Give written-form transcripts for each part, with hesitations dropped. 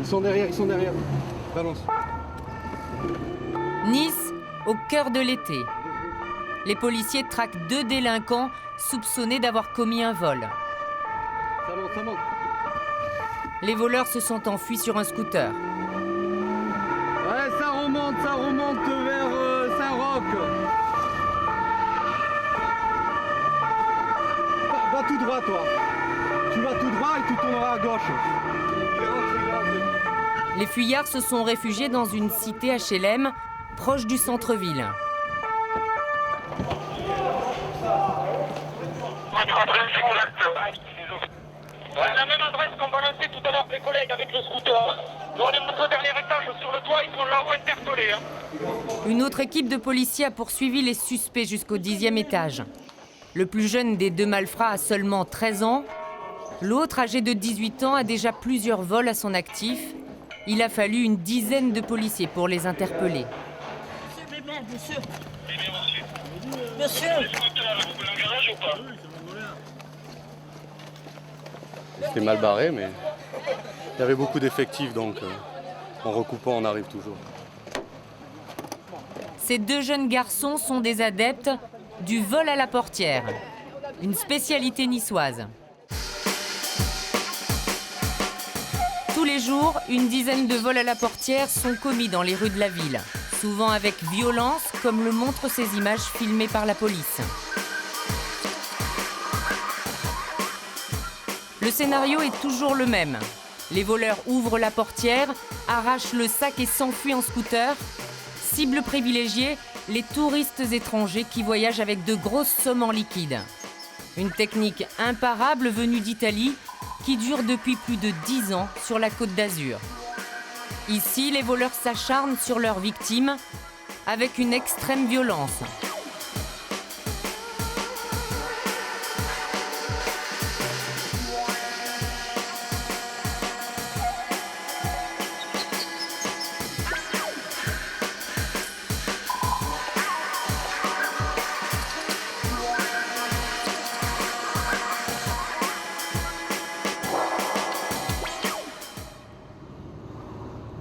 Ils sont derrière, ils sont derrière. Balance. Nice, au cœur de l'été. Les policiers traquent 2 délinquants soupçonnés d'avoir commis un vol. Ça monte, ça monte. Les voleurs se sont enfuis sur un scooter. Ouais, ça remonte vers Saint-Roch. Va tout droit, toi. Tu vas tout droit et tu tourneras à gauche. Les fuyards se sont réfugiés dans une cité HLM proche du centre-ville. La même adresse qu'on balançait tout à l'heure les collègues avec le scooter. Nous on est monté au dernier étage sur le toit, ils sont là-haut interpellés. Une autre équipe de policiers a poursuivi les suspects jusqu'au 10e étage. Le plus jeune des 2 malfrats a seulement 13 ans. L'autre, âgé de 18 ans, a déjà plusieurs vols à son actif. Il a fallu une dizaine de policiers pour les interpeller. Monsieur. Monsieur. C'était mal barré, mais il y avait beaucoup d'effectifs, donc en recoupant, on arrive toujours. Ces 2 jeunes garçons sont des adeptes du vol à la portière, une spécialité niçoise. Tous les jours, une dizaine de vols à la portière sont commis dans les rues de la ville, souvent avec violence, comme le montrent ces images filmées par la police. Le scénario est toujours le même. Les voleurs ouvrent la portière, arrachent le sac et s'enfuient en scooter. Cible privilégiée, les touristes étrangers qui voyagent avec de grosses sommes en liquide. Une technique imparable venue d'Italie qui dure depuis plus de 10 ans sur la Côte d'Azur. Ici, les voleurs s'acharnent sur leurs victimes avec une extrême violence.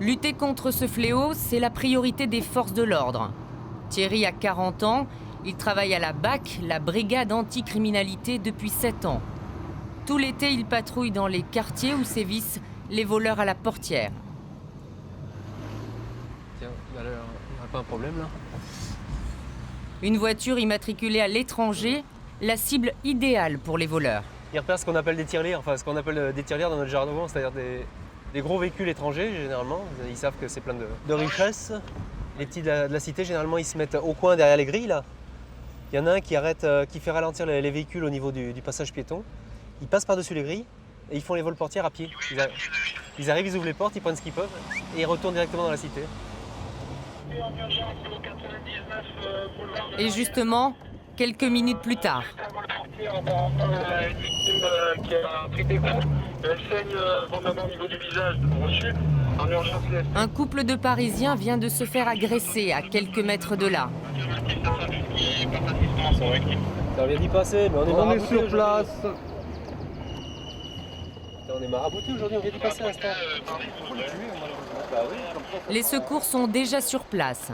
Lutter contre ce fléau, c'est la priorité des forces de l'ordre. Thierry a 40 ans, il travaille à la BAC, la brigade anticriminalité, depuis 7 ans. Tout l'été, il patrouille dans les quartiers où sévissent les voleurs à la portière. Tiens, on n'a pas un problème là? Une voiture immatriculée à l'étranger, la cible idéale pour les voleurs. Ils repèrent ce qu'on appelle des tirelires, enfin ce qu'on appelle des tirelires dans notre jargon, c'est-à-dire des gros véhicules étrangers généralement. Ils savent que c'est plein de richesses. Les petits de la cité, généralement, ils se mettent au coin derrière les grilles là. Il y en a un qui arrête, qui fait ralentir les véhicules au niveau du passage piéton. Ils passent par-dessus les grilles et ils font les vols portières à pied. Ils arrivent, ils ouvrent les portes, ils prennent ce qu'ils peuvent et ils retournent directement dans la cité. Et justement, quelques minutes plus tard. Un couple de Parisiens vient de se faire agresser à quelques mètres de là. Ça vient d'y passer, mais on est sur place. On est maraboutés aujourd'hui, on vient d'y passer à l'instant. Les secours sont déjà sur place.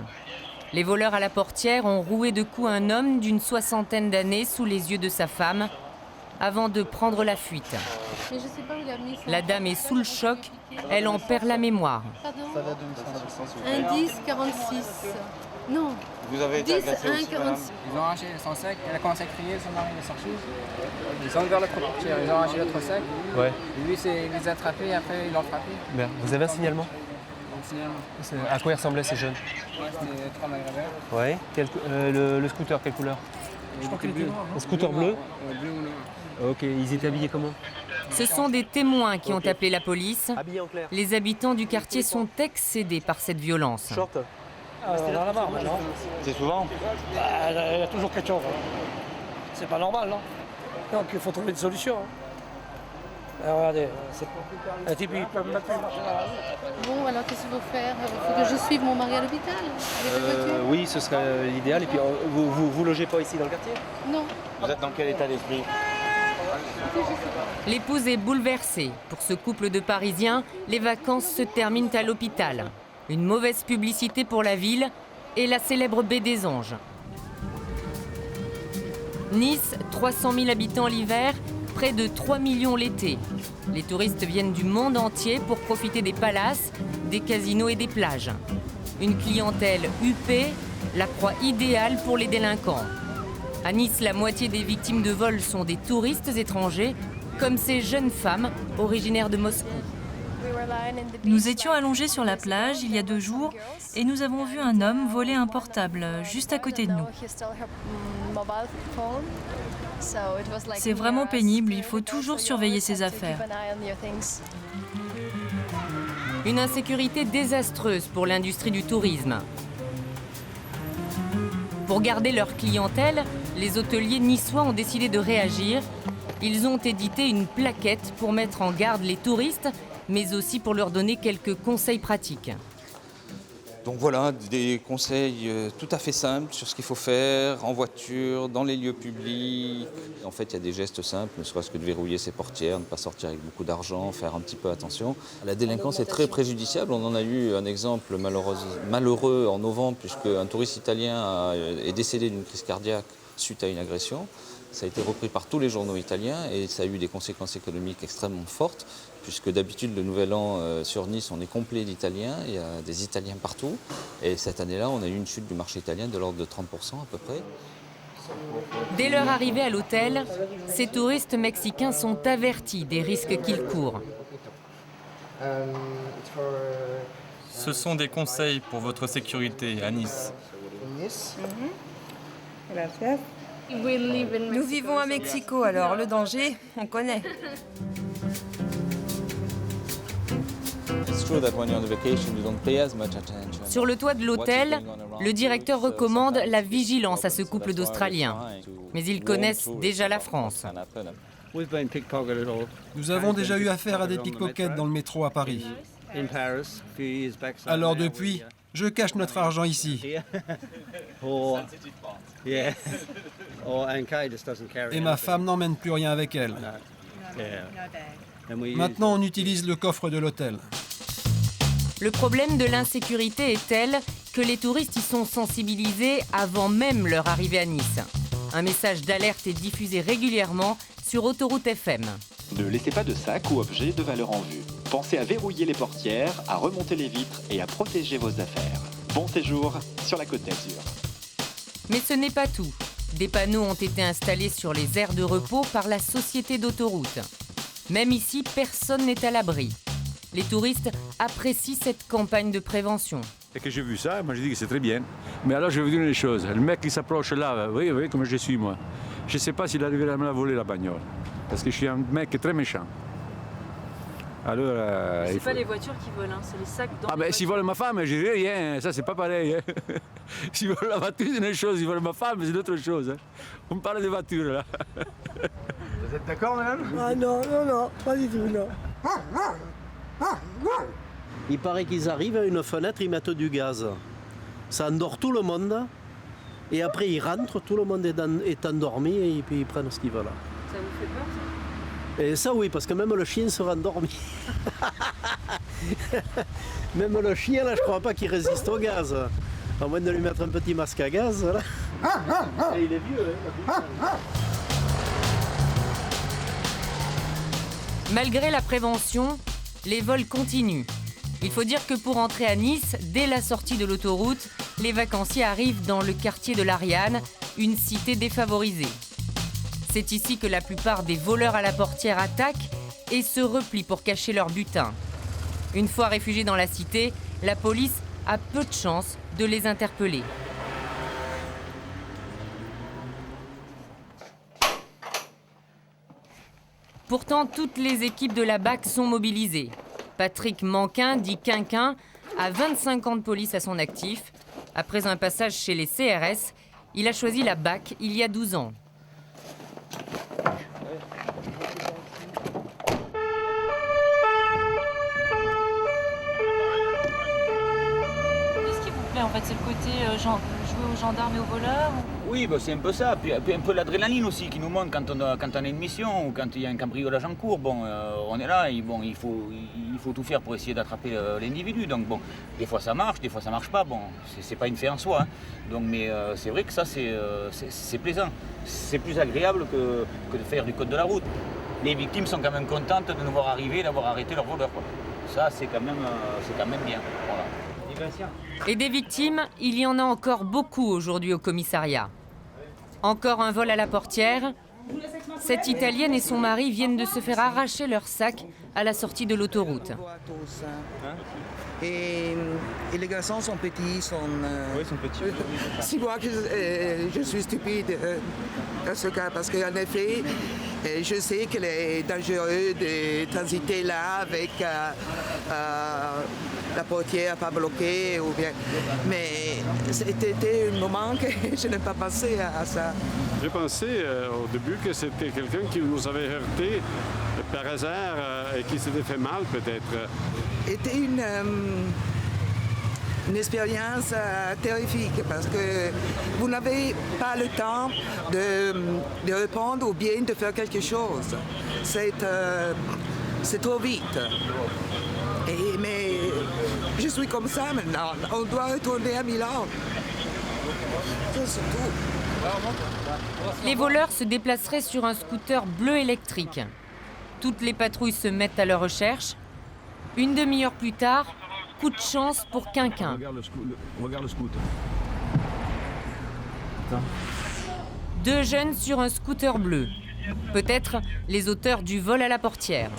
Les voleurs à la portière ont roué de coups un homme d'une 60aine d'années sous les yeux de sa femme avant de prendre la fuite. Mais je sais pas où il a mis ça. La dame est sous le choc, elle en perd la mémoire. Pardon. Un 10, 46. Non. Vous avez été 10, agressé 1, aussi, 46. Ils ont arraché son sac, elle a commencé à crier, son mari est sorti. Ils ont ouvert l'autre portière, ils ont arraché l'autre sac. Ouais. Et lui, il les a attrapés et après, ils l'ont frappé. Merde. Vous avez un signalement? Donc, signalement. À quoi ils ressemblaient ces jeunes? C'était 3 maghrébins. Ouais. Le scooter, quelle couleur? Je crois qu'il était noir. Un scooter bleu? Bleu ou noir. Ok, ils étaient habillés comment? Ce sont des témoins qui ont appelé la police. Habillés en clair. Les habitants du quartier sont excédés par cette violence. Short? Dans la barre maintenant. C'est souvent? Il y a toujours quelque chose. C'est pas normal, non? Donc il faut trouver une solution. Regardez, un type il peut même plus marcher dans la rue. Bon, alors qu'est-ce qu'il faut faire? Il faut que je suive mon mari à l'hôpital avec la voiture? Oui, ce serait l'idéal. Et puis vous logez pas ici dans le quartier? Non. Vous êtes dans quel état d'esprit? L'épouse est bouleversée. Pour ce couple de Parisiens, les vacances se terminent à l'hôpital. Une mauvaise publicité pour la ville et la célèbre baie des Anges. Nice, 300 000 habitants l'hiver, près de 3 millions l'été. Les touristes viennent du monde entier pour profiter des palaces, des casinos et des plages. Une clientèle huppée, la proie idéale pour les délinquants. À Nice, la moitié des victimes de vol sont des touristes étrangers, comme ces jeunes femmes originaires de Moscou. Nous étions allongés sur la plage il y a 2 jours et nous avons vu un homme voler un portable juste à côté de nous. C'est vraiment pénible, il faut toujours surveiller ses affaires. Une insécurité désastreuse pour l'industrie du tourisme. Pour garder leur clientèle, les hôteliers niçois ont décidé de réagir. Ils ont édité une plaquette pour mettre en garde les touristes, mais aussi pour leur donner quelques conseils pratiques. Donc voilà, des conseils tout à fait simples sur ce qu'il faut faire en voiture, dans les lieux publics. En fait, il y a des gestes simples, ne serait-ce que de verrouiller ses portières, ne pas sortir avec beaucoup d'argent, faire un petit peu attention. La délinquance est très préjudiciable. On en a eu un exemple malheureux en novembre, puisque un touriste italien est décédé d'une crise cardiaque suite à une agression. Ça a été repris par tous les journaux italiens et ça a eu des conséquences économiques extrêmement fortes, puisque d'habitude, le Nouvel An sur Nice, on est complet d'Italiens, il y a des Italiens partout. Et cette année-là, on a eu une chute du marché italien de l'ordre de 30% à peu près. Dès leur arrivée à l'hôtel, ces touristes mexicains sont avertis des risques qu'ils courent. Ce sont des conseils pour votre sécurité à Nice. Nous vivons à Mexico, alors le danger, on connaît. Sur le toit de l'hôtel, le directeur recommande la vigilance à ce couple d'Australiens. Mais ils connaissent déjà la France. Nous avons déjà eu affaire à des pickpockets dans le métro à Paris. Alors depuis, je cache notre argent ici. Et ma femme n'emmène plus rien avec elle. Maintenant, on utilise le coffre de l'hôtel. Le problème de l'insécurité est tel que les touristes y sont sensibilisés avant même leur arrivée à Nice. Un message d'alerte est diffusé régulièrement sur Autoroute FM. Ne laissez pas de sacs ou objets de valeur en vue. Pensez à verrouiller les portières, à remonter les vitres et à protéger vos affaires. Bon séjour sur la Côte d'Azur. Mais ce n'est pas tout. Des panneaux ont été installés sur les aires de repos par la société d'autoroute. Même ici, personne n'est à l'abri. Les touristes apprécient cette campagne de prévention. Et que j'ai vu ça, moi j'ai dit que c'est très bien. Mais alors je vais vous dire une chose, le mec qui s'approche là, vous voyez comme je suis moi. Je ne sais pas s'il arriverait à me la voler la bagnole. Parce que je suis un mec très méchant. Alors, c'est pas les voitures qui volent, c'est les sacs dans les mais s'ils volent ma femme, je dis rien, ça c'est pas pareil. Hein. S'ils volent la voiture, c'est une chose, s'ils volent ma femme, c'est une autre chose. Hein. On parle de voitures là. Vous êtes d'accord, madame? Ah non, pas du tout, non. Il paraît qu'ils arrivent à une fenêtre, ils mettent du gaz. Ça endort tout le monde. Et après, ils rentrent, tout le monde est endormi et puis ils prennent ce qu'ils veulent. Ça vous fait peur, ça? Et ça, oui, parce que même le chien sera endormi. Même le chien, là, je crois pas qu'il résiste au gaz. À moins de lui mettre un petit masque à gaz, là. Et il est vieux, hein. Malgré la prévention, les vols continuent. Il faut dire que pour entrer à Nice, dès la sortie de l'autoroute, les vacanciers arrivent dans le quartier de l'Ariane, une cité défavorisée. C'est ici que la plupart des voleurs à la portière attaquent et se replient pour cacher leur butin. Une fois réfugiés dans la cité, la police a peu de chance de les interpeller. Pourtant, toutes les équipes de la BAC sont mobilisées. Patrick Manquin, dit Quinquin, a 25 ans de police à son actif. Après un passage chez les CRS, il a choisi la BAC il y a 12 ans. Qu'est-ce qui vous plaît en fait? C'est le côté jouer aux gendarmes et aux voleurs? Oui, bah, c'est un peu ça. Puis un peu l'adrénaline aussi qui nous monte quand on a une mission ou quand il y a un cambriolage en cours. Bon, on est là, il faut tout faire pour essayer d'attraper l'individu. Donc bon, des fois ça marche, des fois ça marche pas. Bon, c'est pas une fin en soi. Hein. Donc, mais c'est vrai que ça c'est plaisant. C'est plus agréable que de faire du code de la route. Les victimes sont quand même contentes de nous voir arriver, d'avoir arrêté leur voleur. Quoi. Ça, c'est quand même bien. Voilà. Et des victimes, il y en a encore beaucoup aujourd'hui au commissariat. Encore un vol à la portière. Cette Italienne et son mari viennent de se faire arracher leur sac à la sortie de l'autoroute. Et les garçons sont petits, Oui, ils sont petits. C'est moi que je suis stupide dans ce cas, parce qu'en effet, je sais qu'il est dangereux de transiter là avec la portière pas bloquée ou bien. Mais c'était un moment que je n'ai pas pensé à ça. J'ai pensé au début que c'était quelqu'un qui nous avait heurté par hasard et qui s'était fait mal peut-être. C'était une expérience terrifique parce que vous n'avez pas le temps de répondre ou bien de faire quelque chose. C'est trop vite. Mais je suis comme ça maintenant. On doit retourner à Milan. C'est tout. Les voleurs se déplaceraient sur un scooter bleu électrique. Toutes les patrouilles se mettent à leur recherche. Une demi-heure plus tard, coup de chance pour Quinquin. Regarde le scoot. Deux jeunes sur un scooter bleu. Peut-être les auteurs du vol à la portière.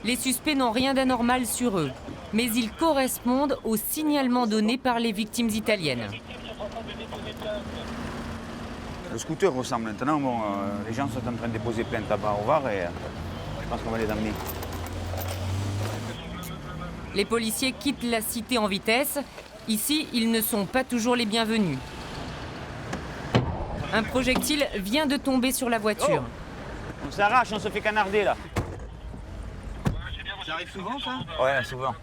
Les suspects n'ont rien d'anormal sur eux, mais ils correspondent au signalement donné par les victimes italiennes. Le scooter ressemble maintenant. Bon, les gens sont en train de déposer plainte là-bas au VAR et je pense qu'on va les amener. Les policiers quittent la cité en vitesse. Ici, ils ne sont pas toujours les bienvenus. Un projectile vient de tomber sur la voiture. Oh, on s'arrache, on se fait canarder là. Ça arrive souvent ça? Ouais, souvent.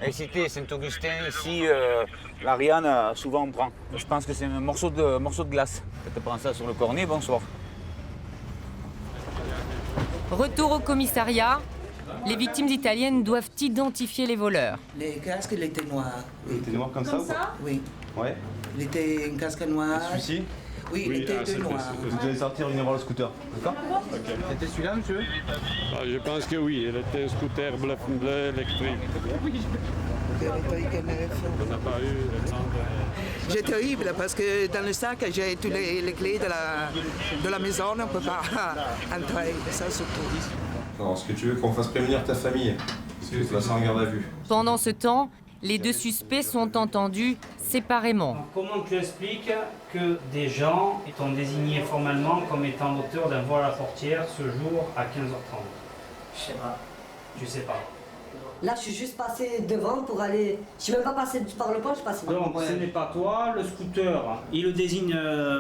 Et cité Saint-Augustin, ici, l'Ariane, souvent on prend. Je pense que c'est un morceau de glace. Quand tu prends ça sur le cornet, bonsoir. Retour au commissariat. Les victimes italiennes doivent identifier les voleurs. Les casques, il était noir. Il était noir comme ça? Oui. Ouais. Il était un casque noir. Celui-ci? Oui, il était tout noir. Vous allez sortir, venir voir le scooter. D'accord? Okay. C'était celui-là, monsieur? Je pense que oui, il était un scooter bleu électrique. On n'a pas eu le temps de... C'est terrible parce que dans le sac, j'ai toutes les clés de la maison, on ne peut pas entrer, ça surtout. Alors, est-ce que tu veux qu'on fasse prévenir ta famille? Parce que tu vas en garde à vue. Pendant ce temps, les deux suspects sont entendus séparément. Donc, comment tu expliques que des gens t'ont désigné formellement comme étant l'auteur d'un vol à la portière ce jour à 15h30? Je sais pas. Tu sais pas. Là, je suis juste passé devant pour aller... Je suis même pas passé par le pont, je suis passé devant. Donc, ce n'est pas toi. Le scooter, il le désigne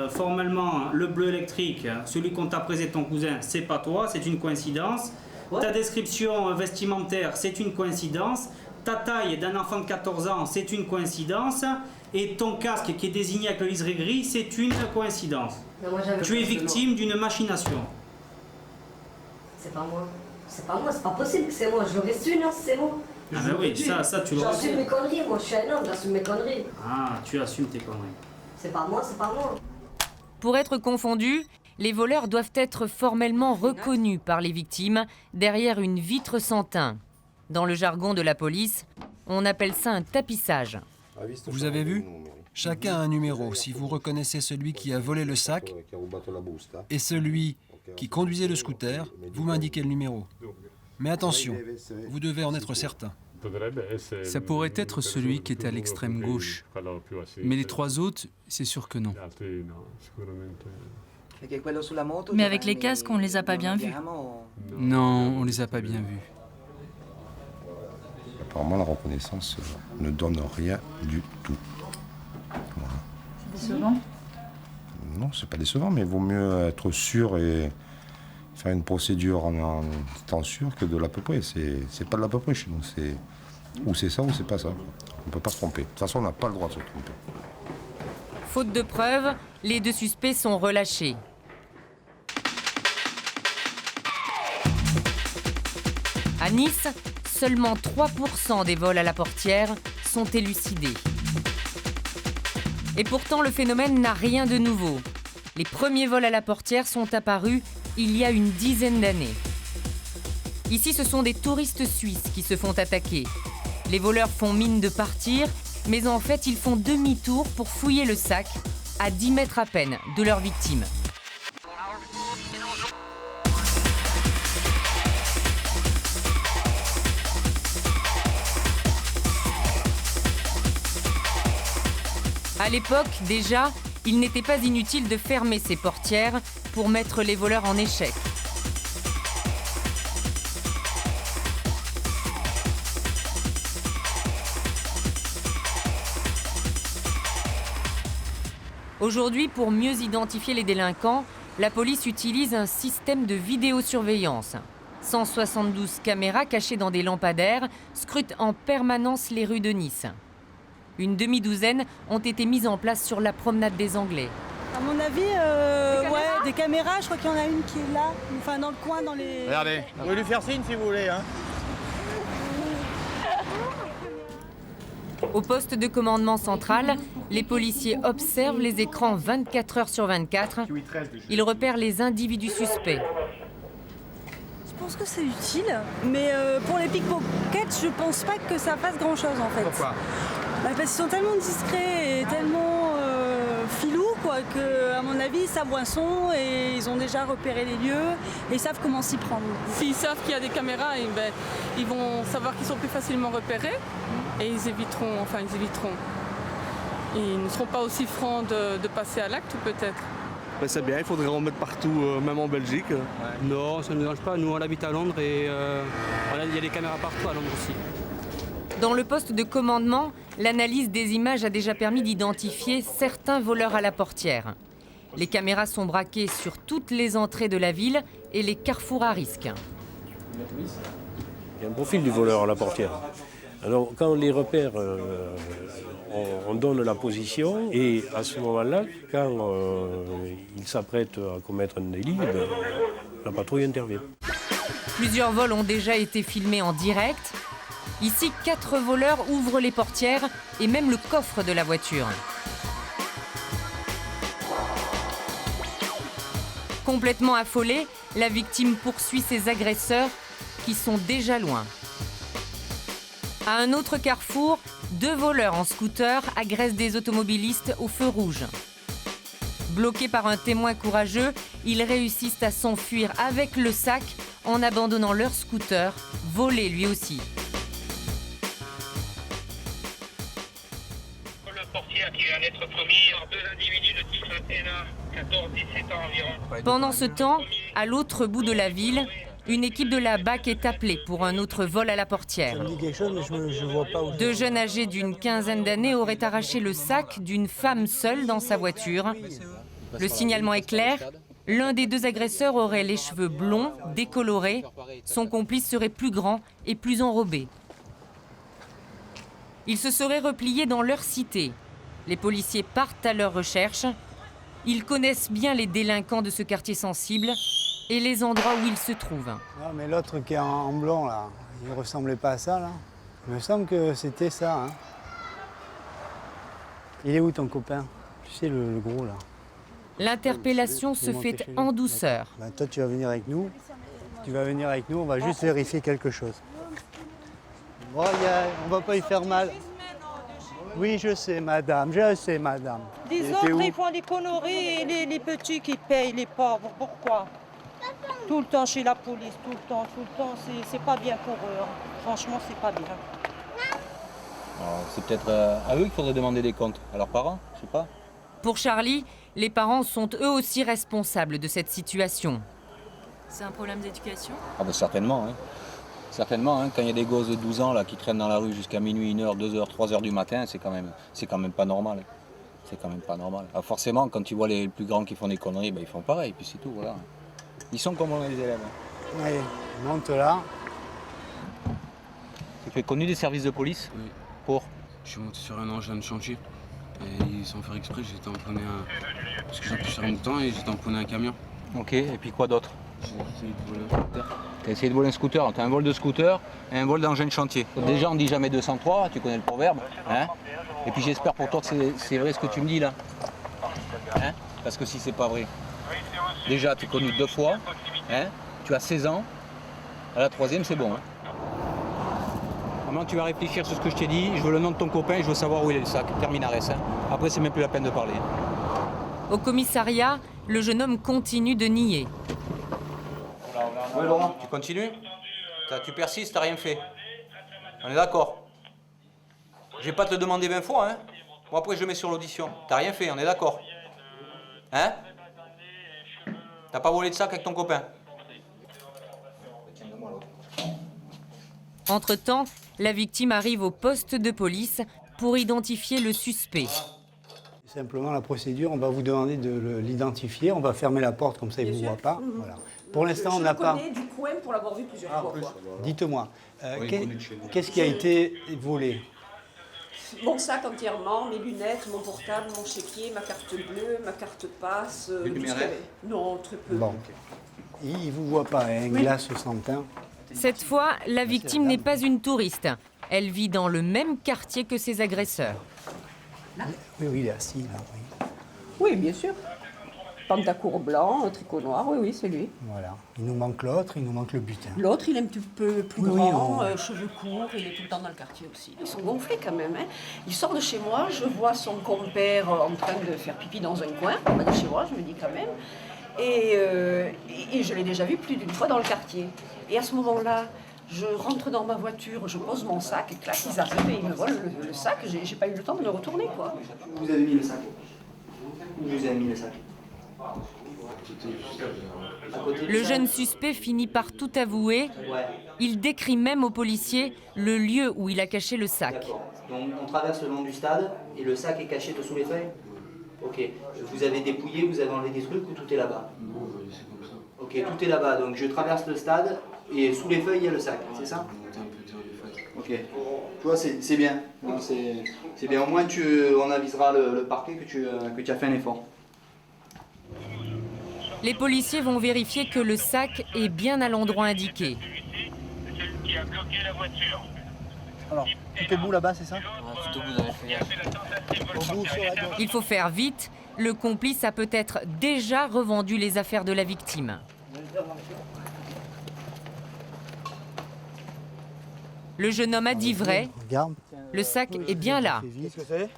formellement, le bleu électrique, celui qu'on t'a présenté ton cousin, c'est pas toi, c'est une coïncidence. Ouais. Ta description vestimentaire, c'est une coïncidence. Ta taille d'un enfant de 14 ans, c'est une coïncidence. Et ton casque qui est désigné avec le liseré gris, c'est une coïncidence. Non, tu es victime d'une machination. C'est pas moi. C'est pas moi, c'est pas possible que c'est moi. Je l'aurais su, non, c'est moi. Ah ben oui, ça tu l'aurais su. J'assume mes conneries, moi je suis un homme, j'assume mes conneries. Ah, tu assumes tes conneries. C'est pas moi, c'est pas moi. Pour être confondus, les voleurs doivent être formellement reconnus par les victimes derrière une vitre sans teint. Dans le jargon de la police, on appelle ça un tapissage. Vous avez vu? Chacun a un numéro. Si vous reconnaissez celui qui a volé le sac et celui qui conduisait le scooter, vous m'indiquez le numéro. Mais attention, vous devez en être certain. Ça pourrait être celui qui est à l'extrême gauche. Mais les trois autres, c'est sûr que non. Mais avec les casques, on ne les a pas bien vus. Non, on les a pas bien vus. Apparemment, la reconnaissance ne donne rien du tout. Voilà. C'est décevant? Non, c'est pas décevant, mais il vaut mieux être sûr et faire une procédure en étant sûr que de l'à peu près. C'est pas de l'à peu près chez nous. C'est ou c'est ça ou c'est pas ça. On peut pas se tromper. De toute façon, on n'a pas le droit de se tromper. Faute de preuves, les 2 suspects sont relâchés. À Nice, seulement 3% des vols à la portière sont élucidés. Et pourtant, le phénomène n'a rien de nouveau. Les premiers vols à la portière sont apparus il y a une dizaine d'années. Ici, ce sont des touristes suisses qui se font attaquer. Les voleurs font mine de partir, mais en fait, ils font demi-tour pour fouiller le sac, à 10 mètres à peine de leur victime. À l'époque, déjà, il n'était pas inutile de fermer ces portières pour mettre les voleurs en échec. Aujourd'hui, pour mieux identifier les délinquants, la police utilise un système de vidéosurveillance. 172 caméras cachées dans des lampadaires scrutent en permanence les rues de Nice. Une demi-douzaine ont été mises en place sur la promenade des Anglais. À mon avis, des caméras, je crois qu'il y en a une qui est là, enfin dans le coin, dans les... Regardez, vous pouvez lui faire signe si vous voulez. Hein. Au poste de commandement central, les policiers observent les écrans 24 heures sur 24. Ils repèrent les individus suspects. Je pense que c'est utile, mais pour les pickpockets, je pense pas que ça fasse grand-chose en fait. Pourquoi ? Parce qu'ils sont tellement discrets et tellement filous qu'à mon avis, ils savent où ils sont et ils ont déjà repéré les lieux et ils savent comment s'y prendre. S'ils savent qu'il y a des caméras, ils vont savoir qu'ils sont plus facilement repérés et ils éviteront. Ils ne seront pas aussi francs de passer à l'acte peut-être. C'est bien, il faudrait en mettre partout, même en Belgique. Non, ça ne nous dérange pas. Nous, on habite à Londres et il y a des caméras partout à Londres aussi. Dans le poste de commandement, l'analyse des images a déjà permis d'identifier certains voleurs à la portière. Les caméras sont braquées sur toutes les entrées de la ville et les carrefours à risque. Il y a un profil du voleur à la portière. Alors, quand on les repère, on donne la position et à ce moment-là, quand il s'apprête à commettre un délit, la patrouille intervient. Plusieurs vols ont déjà été filmés en direct. Ici, 4 voleurs ouvrent les portières et même le coffre de la voiture. Complètement affolée, la victime poursuit ses agresseurs qui sont déjà loin. À un autre carrefour, 2 voleurs en scooter agressent des automobilistes au feu rouge. Bloqués par un témoin courageux, ils réussissent à s'enfuir avec le sac en abandonnant leur scooter, volé lui aussi. Qui vient d'être commis en 2 individus de type 14-17 ans environ. Pendant ce temps, à l'autre bout de la ville, une équipe de la BAC est appelée pour un autre vol à la portière. Ça me dit quelque chose, mais je vois pas où. 2 jeunes âgés d'une quinzaine d'années auraient arraché le sac d'une femme seule dans sa voiture. Le signalement est clair. L'un des 2 agresseurs aurait les cheveux blonds, décolorés. Son complice serait plus grand et plus enrobé. Ils se seraient repliés dans leur cité. Les policiers partent à leur recherche. Ils connaissent bien les délinquants de ce quartier sensible et les endroits où ils se trouvent. Non, mais l'autre qui est en blond, là, il ne ressemblait pas à ça, là. Il me semble que c'était ça. Hein. Il est où ton copain? Tu sais, le gros, là. L'interpellation se fait en douceur. Ben, toi, tu vas venir avec nous. Tu vas venir avec nous, on va juste vérifier quelque chose. Bon, on va pas y faire mal. Oui, je sais, madame, je sais, madame. Les autres, ils font des conneries et les petits qui payent, les pauvres. Pourquoi? Tout le temps chez la police, tout le temps, c'est pas bien pour eux. Hein. Franchement, c'est pas bien. C'est peut-être à eux qu'il faudrait demander des comptes, à leurs parents, je sais pas. Pour Charlie, les parents sont eux aussi responsables de cette situation. C'est un problème d'éducation? Ah ben certainement, hein. Certainement, hein, quand il y a des gosses de 12 ans là, qui traînent dans la rue jusqu'à minuit, 1h, 2h, 3h du matin, c'est quand même pas normal. C'est quand même pas normal. Alors forcément, quand tu vois les plus grands qui font des conneries, ben, ils font pareil, puis c'est tout, voilà. Ils sont comme les élèves. Allez, monte là. Tu es connu des services de police? Oui. Pour? Je suis monté sur un engin de chantier. Et sans faire exprès, j'ai tamponné un... Parce que j'appuie sur un bouton et j'ai tamponné un camion. Ok, et puis quoi d'autre? J'ai essayé de voler un scooter. T'as essayé de voler un scooter, t'as un vol de scooter et un vol d'engin de chantier. Déjà on dit jamais 203, tu connais le proverbe, hein? Et puis j'espère pour toi que c'est vrai ce que tu me dis là. Hein? Parce que si c'est pas vrai, déjà tu es connu 2 fois, hein? Tu as 16 ans, à la 3e c'est bon. Hein? Maintenant tu vas réfléchir sur ce que je t'ai dit, je veux le nom de ton copain, je veux savoir où il est le sac, terminares. Hein? Après c'est même plus la peine de parler. Au commissariat, le jeune homme continue de nier. Oui Laurent, tu continues? Tu persistes, t'as rien fait. On est d'accord? Je vais pas te le demander 20 fois, hein? Bon après je le mets sur l'audition. T'as rien fait, on est d'accord? Hein? T'as pas volé de sac avec ton copain? Entre-temps, la victime arrive au poste de police pour identifier le suspect. Simplement la procédure, on va vous demander de l'identifier, on va fermer la porte comme ça il ne vous voit pas. Voilà. Pour l'instant, on n'a pas... Je connais du coin pour l'avoir vu plusieurs fois. Quoi. Dites-moi, qu'est-ce qui a été volé? Mon sac entièrement, mes lunettes, mon portable, mon chéquier, ma carte bleue, ma carte passe. Du numéraire? Non, très peu. Bon. Il ne vous voit pas, hein, Oui. glace sans teint. Cette fois, la victime n'est pas une touriste. Elle vit dans le même quartier que ses agresseurs. Oui, il est assis là. Oui. Oui, bien sûr. Pantacourt blanc, tricot noir, oui, c'est lui. Voilà. Il nous manque l'autre, il nous manque le butin. L'autre, il est un petit peu plus Oui, grand, cheveux courts, il est tout le temps dans le quartier aussi. Ils sont gonflés quand même. Hein. Il sort de chez moi, je vois son compère en train de faire pipi dans un coin, de chez moi, je me dis quand même. Et je l'ai déjà vu plus d'une fois dans le quartier. Et à ce moment-là, je rentre dans ma voiture, je pose mon sac, et clac, ils arrivent et ils me volent le sac. J'ai pas eu le temps de le retourner, quoi. Vous avez mis le sac? Où vous avez mis le sac? Le jeune suspect finit par tout avouer. Il décrit même aux policiers le lieu où il a caché le sac. Donc on traverse le long du stade et le sac est caché dessous les feuilles? Ok. Vous avez dépouillé, vous avez enlevé des trucs ou tout est là-bas? Ok, tout est là-bas. Donc je traverse le stade et sous les feuilles il y a le sac, c'est ça? Ok. Tu vois, c'est bien. C'est bien. Au moins on avisera le parquet que tu as fait un effort. Les policiers vont vérifier que le sac est bien à l'endroit indiqué. Qui a bloqué la voiture. Alors, tout au bout là-bas, c'est ça? Tout au bout, vous avez fait. Au bout, sur la gauche. Il faut faire vite. Le complice a peut-être déjà revendu les affaires de la victime. Le jeune homme a dit vrai. Regarde. Le sac est bien là. Qu'est-ce que c'est?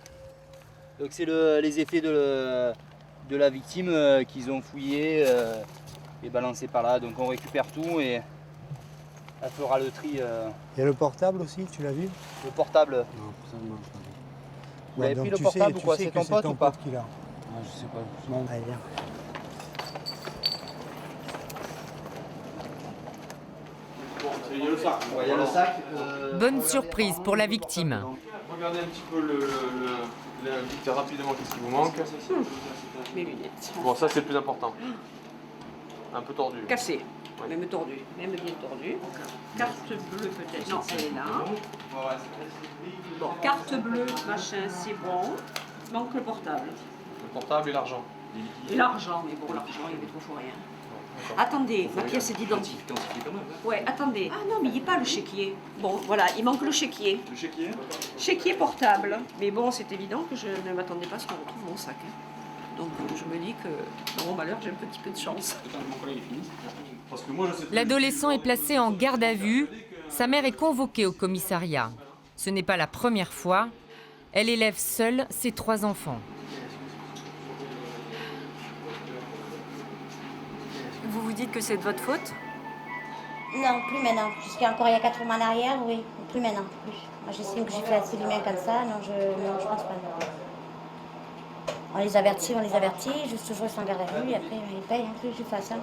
Donc c'est les effets de la victime qu'ils ont fouillé et balancé par là. Donc on récupère tout et elle fera le tri. Il y a le portable aussi, tu l'as vu? Le portable? Non, ça ne marche pas. Vous avez pris le portable ou quoi? C'est ton pote ou pas? qu'il a. Ah, je sais pas. Bon, allez, viens. Il y a le sac. Ouais, il y a le sac. Bonne surprise pour la victime. Regardez un petit peu dites rapidement qu'est-ce qui vous manque. Mes lunettes. Bon, ça c'est le plus important. Un peu tordu. Cassé. Même tordu, même bien tordu. Carte bleue peut-être. Non, elle est là. Bon, carte bleue, machin, c'est bon. Manque le portable. Le portable et l'argent. Et l'argent, mais bon, l'argent, il y avait trop pour rien. Attendez, ma pièce d'identité. Ouais, attendez. Ah non, mais il n'y a pas le chéquier. Bon, voilà, il manque le chéquier. Le chéquier? Chéquier portable. Mais bon, c'est évident que je ne m'attendais pas à ce qu'on retrouve mon sac. Hein. Donc je me dis que dans mon malheur, j'ai un petit peu de chance. L'adolescent est placé en garde à vue. Sa mère est convoquée au commissariat. Ce n'est pas la première fois. Elle élève seule ses 3 enfants. Vous vous dites que c'est de votre faute? Non, plus maintenant. Jusqu'à encore il y a 4 mois en arrière, oui. Plus maintenant. Plus. Moi, j'estime que j'ai fait assez d'humain comme ça. Non, je pense pas. Non. On les avertit. Juste toujours ils sont en garde à vue et après ils payent. Plus je fais ça.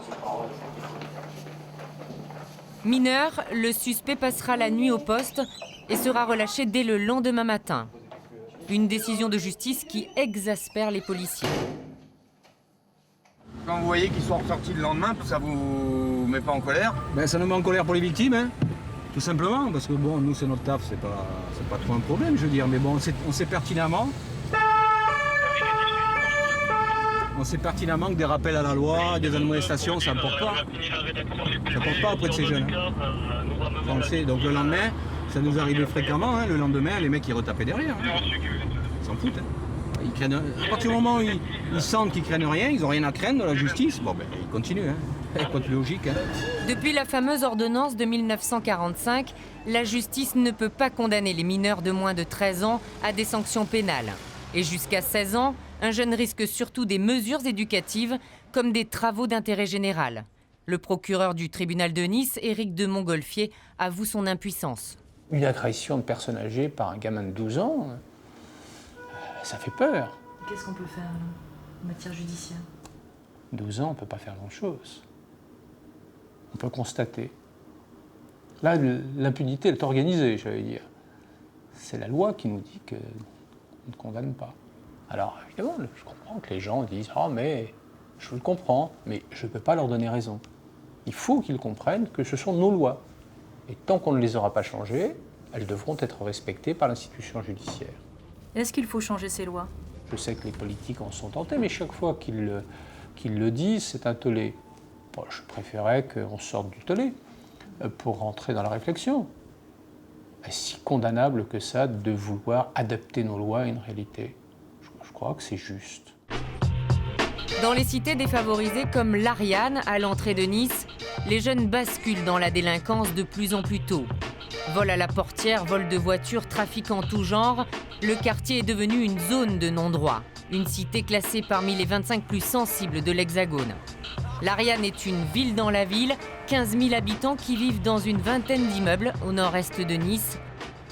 Mineur, le suspect passera la nuit au poste et sera relâché dès le lendemain matin. Une décision de justice qui exaspère les policiers. Quand vous voyez qu'ils sont ressortis le lendemain, ça vous met pas en colère? Ben, ça nous met en colère pour les victimes, hein. Tout simplement, parce que bon, nous c'est notre taf, c'est pas trop un problème, je veux dire, mais bon, on sait pertinemment On sait pertinemment que des rappels à la loi, des admonestations, ça ne porte pas. Ça ne porte pas auprès de ces jeunes. Ça, on le sait. Donc le lendemain, ça nous arrivait fréquemment, hein, le lendemain, les mecs ils retapaient derrière. Hein. Ils s'en foutent. Hein. Ils craignent, à partir du moment où ils sentent qu'ils craignent rien, ils n'ont rien à craindre de la justice, bon ben ils continuent. Hein. Pas de logique. Hein. Depuis la fameuse ordonnance de 1945, la justice ne peut pas condamner les mineurs de moins de 13 ans à des sanctions pénales. Et jusqu'à 16 ans, un jeune risque surtout des mesures éducatives comme des travaux d'intérêt général. Le procureur du tribunal de Nice, Éric de Montgolfier, avoue son impuissance. Une agression de personne âgée par un gamin de 12 ans, ça fait peur. Qu'est-ce qu'on peut faire en matière judiciaire? 12 ans, on ne peut pas faire grand-chose. On peut constater. Là, l'impunité, elle est organisée, j'allais dire. C'est la loi qui nous dit qu'on ne condamne pas. Alors, évidemment, je comprends que les gens disent « Ah, mais je le comprends, mais je ne peux pas leur donner raison. » Il faut qu'ils comprennent que ce sont nos lois. Et tant qu'on ne les aura pas changées, elles devront être respectées par l'institution judiciaire. Est-ce qu'il faut changer ces lois? Je sais que les politiques en sont tentés, mais chaque fois qu'ils le disent, c'est un tollé. Bon, je préférais qu'on sorte du tollé pour rentrer dans la réflexion. Est-ce si condamnable que ça de vouloir adapter nos lois à une réalité? Je crois que c'est juste. Dans les cités défavorisées comme l'Ariane, à l'entrée de Nice, les jeunes basculent dans la délinquance de plus en plus tôt. Vol à la portière, vol de voitures, trafic en tout genre, le quartier est devenu une zone de non-droit. Une cité classée parmi les 25 plus sensibles de l'Hexagone. L'Ariane est une ville dans la ville, 15 000 habitants qui vivent dans une vingtaine d'immeubles au nord-est de Nice.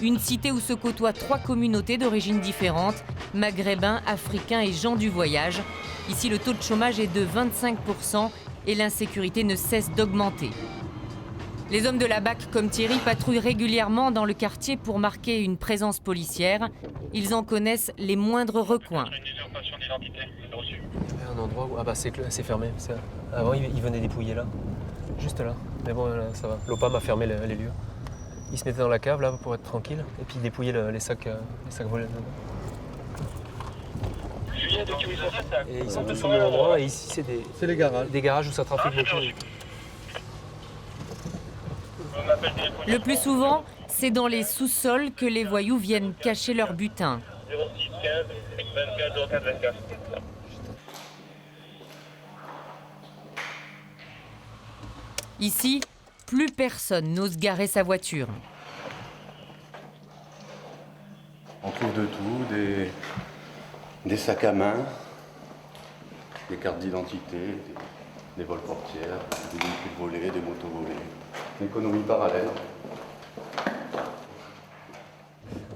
Une cité où se côtoient 3 communautés d'origines différentes, maghrébins, africains et gens du voyage. Ici, le taux de chômage est de 25% et l'insécurité ne cesse d'augmenter. Les hommes de la BAC comme Thierry patrouillent régulièrement dans le quartier pour marquer une présence policière. Ils en connaissent les moindres recoins. Un endroit où... Ah bah c'est fermé. Avant, ils venaient dépouiller là. Juste là. Mais bon, là, ça va. L'OPAM a fermé les lieux. Ils se mettaient dans la cave là pour être tranquilles. Et puis ils dépouillaient les sacs volés. Et ils sont tous au même endroit. Et ici, c'est les garages. Des garages où ça trafique beaucoup. Le plus souvent, c'est dans les sous-sols que les voyous viennent cacher leur butin. 06 15 24 04 24. Ici, plus personne n'ose garer sa voiture. On trouve de tout, des sacs à main, des cartes d'identité, des vols portières, des véhicules volés, des motos volées. Une économie parallèle.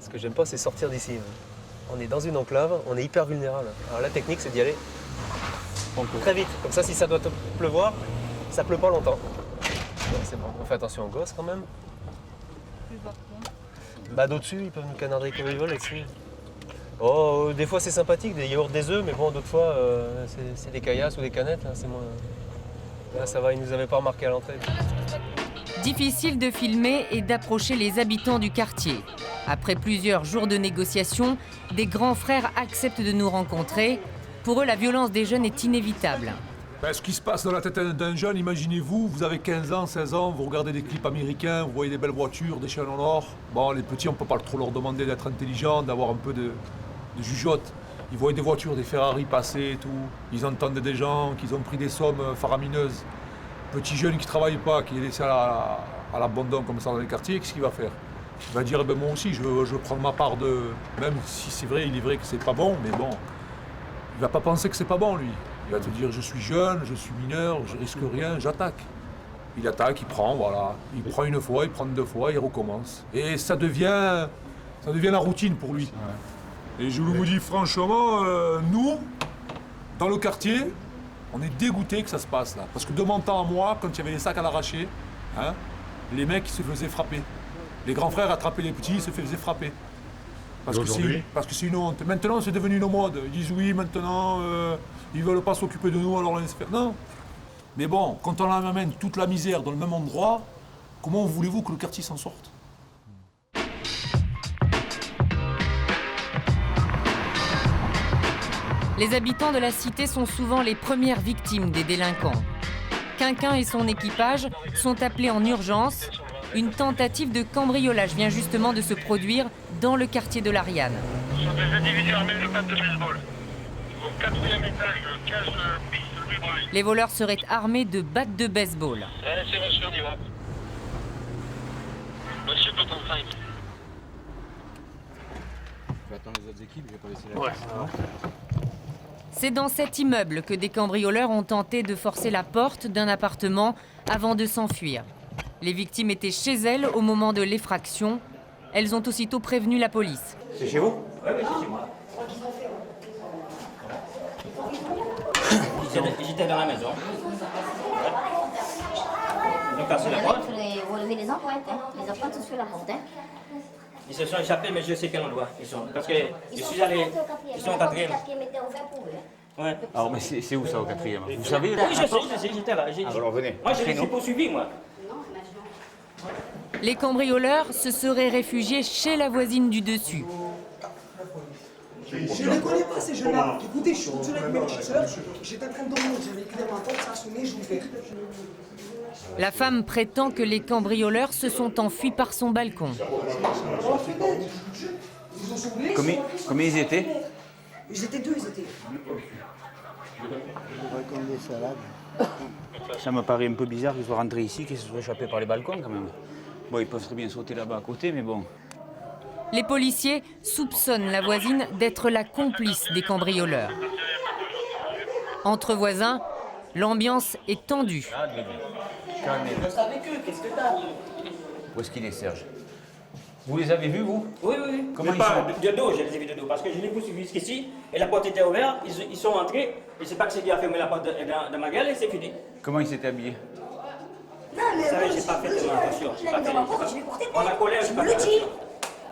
Ce que j'aime pas, c'est sortir d'ici. On est dans une enclave, on est hyper vulnérable. Alors la technique, c'est d'y aller très vite. Comme ça, si ça doit pleuvoir, ça pleut pas longtemps. C'est bon. On fait attention aux gosses quand même. Bah d'au-dessus, ils peuvent nous canarder comme ils veulent là-dessus. Oh, des fois c'est sympathique, des yaourts, des œufs, mais bon, d'autres fois c'est des caillasses ou des canettes. Hein, c'est moins... Là ça va, ils nous avaient pas remarqué à l'entrée. Difficile de filmer et d'approcher les habitants du quartier. Après plusieurs jours de négociations, des grands frères acceptent de nous rencontrer. Pour eux, la violence des jeunes est inévitable. Ben, ce qui se passe dans la tête d'un jeune, imaginez-vous, vous avez 15 ans, 16 ans, vous regardez des clips américains, vous voyez des belles voitures, des chaînes en or. Bon, les petits, on peut pas trop leur demander d'être intelligents, d'avoir un peu de jugeote. Ils voient des voitures, des Ferrari passer et tout. Ils entendent des gens qui ont pris des sommes faramineuses. Petit jeune qui travaille pas, qui est laissé à l'abandon comme ça dans les quartiers, qu'est-ce qu'il va faire? Il va dire, ben moi aussi, je veux prendre ma part de... Même si c'est vrai, il est vrai que c'est pas bon, mais bon, il va pas penser que c'est pas bon, lui. Il va te dire, je suis jeune, je suis mineur, je risque rien, j'attaque. Il attaque, il prend, voilà. Il prend une fois, il prend 2 fois, il recommence. Et ça devient la routine pour lui. Ouais. Et je vous dis franchement, nous, dans le quartier, on est dégoûtés que ça se passe là. Parce que de mon temps à moi, quand il y avait les sacs à l'arraché, hein, les mecs ils se faisaient frapper. Les grands frères attrapaient les petits, ils se faisaient frapper. Parce que c'est une honte. Maintenant, c'est devenu une mode. Ils disent oui, maintenant, ils veulent pas s'occuper de nous, alors on laisse faire. Non. Mais bon, quand on amène toute la misère dans le même endroit, comment voulez-vous que le quartier s'en sorte? Les habitants de la cité sont souvent les premières victimes des délinquants. Quinquin et son équipage sont appelés en urgence. Une tentative de cambriolage vient justement de se produire dans le quartier de l'Ariane. Ce sont des individus armés de battes de baseball. Au 4e étage, cage piste du Braille. Les voleurs seraient armés de battes de baseball. C'est monsieur, on y va. Monsieur Coton 5. Je vais attendre les autres équipes, je vais pas laisser la place. C'est dans cet immeuble que des cambrioleurs ont tenté de forcer la porte d'un appartement avant de s'enfuir. Les victimes étaient chez elles au moment de l'effraction. Elles ont aussitôt prévenu la police. C'est chez vous? Oui, c'est chez moi. J'étais dans la maison. Ils ont cassé la porte. Il faut relever les empreintes. Les empreintes sont sur la porte. Ils se sont échappés, mais je sais quel endroit ils sont. Parce que je suis allé. Ils sont au 4e. Ouais. Alors, mais c'est où ça au 4e? Vous savez? Oui, je sais, j'étais là. Alors venez. Moi, je les ai poursuivis, moi. Les cambrioleurs se seraient réfugiés chez la voisine du dessus. Je ne les connais pas ces jeunes-là. Écoutez, je suis retourné avec mes petites sœurs, j'étais en train de dormir, j'avais éclairé ma porte, ça a sonné, j'ai ouvert. La femme prétend que les cambrioleurs se sont enfuis par son balcon. Combien ils étaient? Ils étaient deux, ils étaient. Comme des salades. Ça me paraît un peu bizarre qu'ils soient rentrés ici, qu'ils se soient échappés par les balcons quand même. Bon, ils peuvent très bien sauter là-bas à côté, mais bon. Les policiers soupçonnent la voisine d'être la complice des cambrioleurs. Entre voisins, l'ambiance est tendue. Je savais que, qu'est-ce que t'as? Où est-ce qu'il est, Serge? Vous les avez vus, vous? Oui, oui. Comment mais pas de dos, je les ai vus de dos, parce que je les ai poursuivis jusqu'ici, et la porte était ouverte, ils sont entrés, et c'est pas que c'est qui a fermé la porte de ma gueule, et c'est fini. Comment ils s'étaient habillés? Vous savez, j'ai pas fait tellement attention. On a collé, j'ai pas fait attention.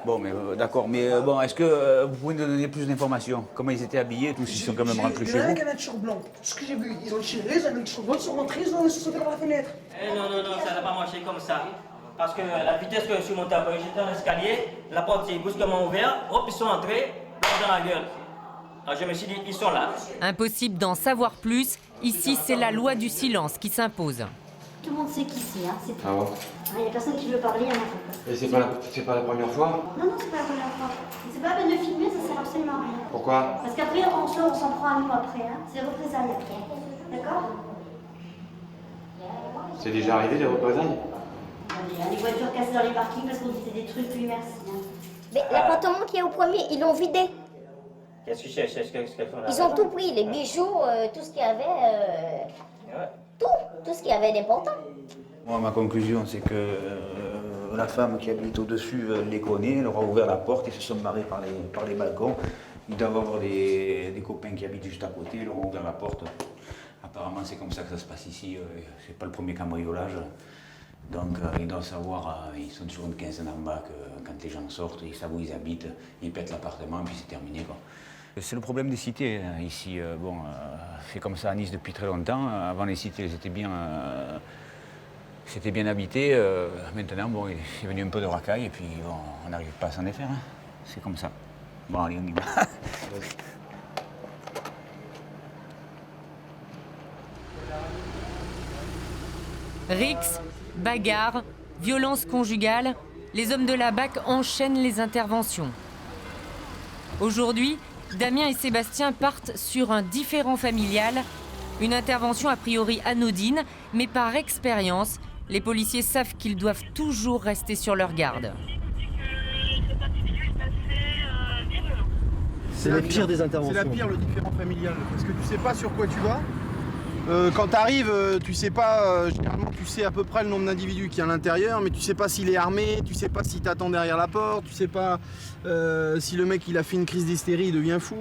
Bon, mais d'accord, mais bon, est-ce que vous pouvez nous donner plus d'informations? Comment ils étaient habillés, tous, ils sont quand même rentrés chez vous? Il y a un nature blanc. Ce que j'ai vu, ils ont tiré, ils avaient une nature blanc, ils sont rentrés, ils ont sauté par la fenêtre. Non, ça n'a pas marché comme ça. Parce que la vitesse que je suis monté après, j'étais dans l'escalier, la porte s'est brusquement ouverte, hop, ils sont entrés, dans la gueule. Alors je me suis dit, ils sont là. Impossible d'en savoir plus. Ici, c'est la loi du silence qui s'impose. Tout le monde sait qui c'est, hein, c'est tout. Ah bon? Il n'y a personne qui veut parler, hein. Et c'est pas la première fois? Non, c'est pas la première fois. C'est pas la peine de filmer, ça sert absolument à rien. Pourquoi? Parce qu'après, on s'en prend à nous après, hein. C'est représailles après. D'accord? C'est déjà arrivé des représailles? Il y a des voitures cassées dans les parkings parce qu'on disait des trucs, oui, merci. Hein. Mais l'appartement qui est au premier, ils l'ont vidé. Qu'est-ce qu'ils cherchent? Qu'est-ce qu'elles font là? Ils ont tout pris, les bijoux, tout ce qu'il y avait. Tout ce qu'il y avait d'important. Moi, ma conclusion, c'est que la femme qui habite au-dessus les connaît, elle leur a ouvert la porte, ils se sont barrés par les balcons. Ils doivent avoir des copains qui habitent juste à côté, ils leur ont ouvert la porte. Apparemment, c'est comme ça que ça se passe ici. C'est pas le premier cambriolage. Donc, ils doivent savoir, ils sont sur une quinzaine en bas, que quand les gens sortent, ils savent où ils habitent, ils pètent l'appartement, puis c'est terminé, quoi. C'est le problème des cités, ici. C'est comme ça à Nice depuis très longtemps. Avant, les cités, elles étaient c'était bien habité. Maintenant, bon, il est venu un peu de racaille, et puis bon, on n'arrive pas à s'en défaire. Hein. C'est comme ça. Bon, allez, on y va. Rixes, bagarres, violences conjugales, les hommes de la BAC enchaînent les interventions. Aujourd'hui, Damien et Sébastien partent sur un différend familial, une intervention a priori anodine, mais par expérience, les policiers savent qu'ils doivent toujours rester sur leur garde. C'est la pire des interventions. C'est la pire, le différend familial, parce que tu sais pas sur quoi tu vas. Quand tu arrives, tu sais pas, généralement tu sais à peu près le nombre d'individus qu'il y a à l'intérieur, mais tu sais pas s'il est armé, tu sais pas s'il t'attend derrière la porte, tu sais pas si le mec il a fait une crise d'hystérie, il devient fou,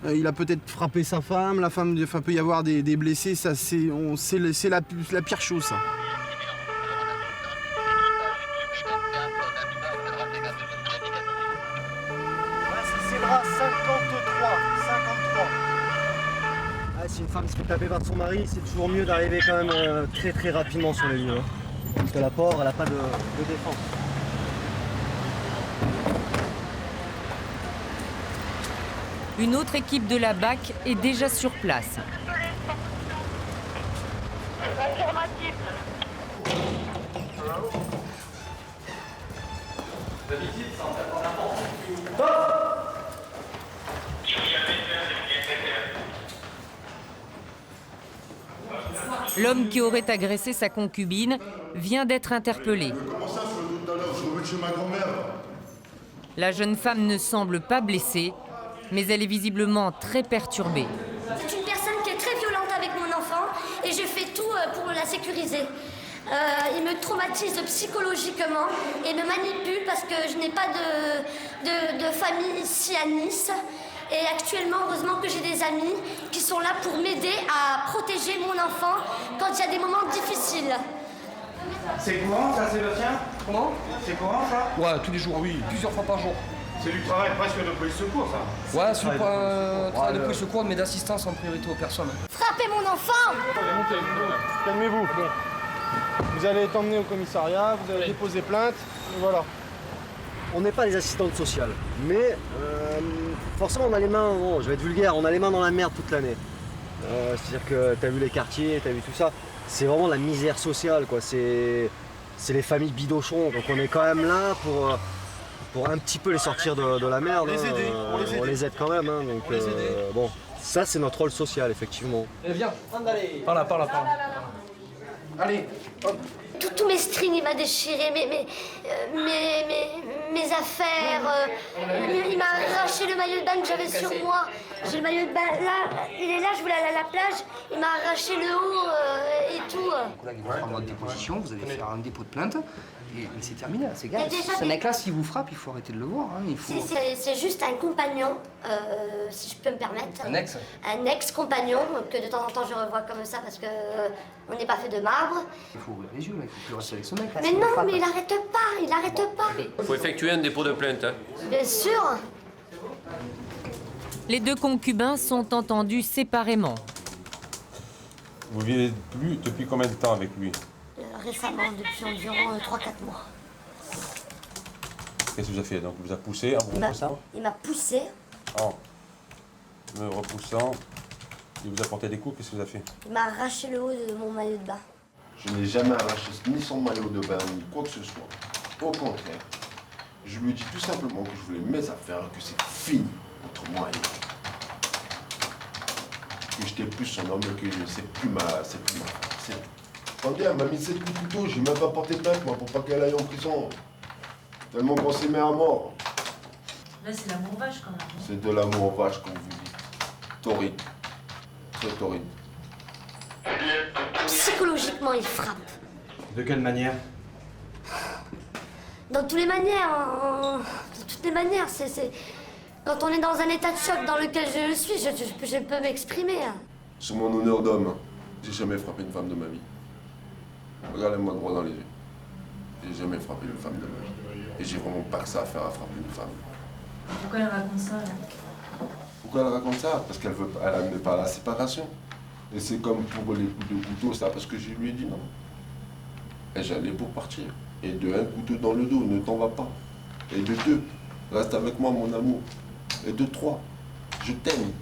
il a peut-être frappé sa femme, la femme, enfin peut y avoir des blessés, ça c'est la pire chose ça. C'est Zebra 53. Si une femme se fait taper par son mari, c'est toujours mieux d'arriver quand même très rapidement sur les lieux. Hein. Parce que la pauvre, elle n'a pas de défense. Une autre équipe de la BAC est déjà sur place. L'homme qui aurait agressé sa concubine vient d'être interpellé. La jeune femme ne semble pas blessée, mais elle est visiblement très perturbée. C'est une personne qui est très violente avec mon enfant et je fais tout pour la sécuriser. Il me traumatise psychologiquement et me manipule parce que je n'ai pas de famille ici à Nice. Et actuellement, heureusement que j'ai des amis qui sont là pour m'aider à protéger mon enfant quand il y a des moments difficiles. C'est courant ça, Sébastien? Comment? C'est courant ça? Ouais, tous les jours, oui, plusieurs fois par jour. C'est du travail presque de police secours ça? Ouais, c'est le travail de police secours, mais d'assistance en priorité aux personnes. Frappez mon enfant! Calmez-vous. Vous allez être emmené au commissariat, vous allez déposer plainte, et voilà. On n'est pas les assistantes sociales, mais forcément on a les mains, bon, je vais être vulgaire, on a les mains dans la merde toute l'année. C'est-à-dire que t'as vu les quartiers, t'as vu tout ça, c'est vraiment la misère sociale, quoi. C'est les familles bidochons, donc on est quand même là pour un petit peu les sortir de la merde. Les aider, on les aide quand même, hein, donc bon, ça c'est notre rôle social effectivement. Viens, par là. Allez, hop. Tous mes strings, il m'a déchiré, mes affaires. Il m'a arraché le maillot de bain que j'avais sur moi. J'ai le maillot de bain là, il est là, je voulais aller à la plage. Il m'a arraché le haut et tout. Là, il va prendre votre déposition, vous allez faire un dépôt de plainte et c'est terminé. C'est gars. déjà Ce mec-là, s'il vous frappe, il faut arrêter de le voir. Hein, C'est juste un compagnon, si je peux me permettre. Un ex? Un ex-compagnon que de temps en temps je revois comme ça parce que on n'est pas fait de marbre. Il faut ouvrir les yeux, là. Il faut plus rester avec ce mec. Là, Mais non, mais il arrête pas. Il faut effectuer un dépôt de plainte. Hein. Bien sûr. Les deux concubins sont entendus séparément. Vous vivez plus depuis combien de temps avec lui? Récemment, depuis environ 3-4 mois. Qu'est-ce que vous avez fait? Donc, il vous a poussé en vous repoussant? Il m'a poussé. En me repoussant, il vous a porté des coups, qu'est-ce que vous avez fait? Il m'a arraché le haut de mon maillot de bain. Je n'ai jamais arraché ni son maillot de bain, ni quoi que ce soit. Au contraire, je lui ai dit tout simplement que je voulais mes affaires, que c'est fini entre moi et lui. Que j'étais plus son homme, que c'est plus ma femme, c'est tout. Attendez, elle m'a mis 7 coups de couteau, j'ai même pas porté plainte, moi, pour pas qu'elle aille en prison. Tellement qu'on s'aimait à mort. Là, c'est l'amour vache quand même. C'est de l'amour vache, comme vous dites. Torride. Très torride. Psychologiquement, il frappe. De quelle manière? Dans toutes les manières. De toutes les manières. Quand on est dans un état de choc dans lequel je le suis, je peux m'exprimer. Sur mon honneur d'homme, j'ai jamais frappé une femme de ma vie. Regardez-moi droit dans les yeux. J'ai jamais frappé une femme de ma vie. Et j'ai vraiment pas que ça à faire à frapper une femme. Pourquoi elle raconte ça là? Pourquoi elle raconte ça? Parce qu'elle n'aime pas la séparation. Et c'est comme pour les coups de couteau, ça parce que je lui ai dit non. Et j'allais pour partir. Et de un couteau dans le dos, ne t'en va pas. Et de 2, reste avec moi mon amour. Et de 3, je t'aime.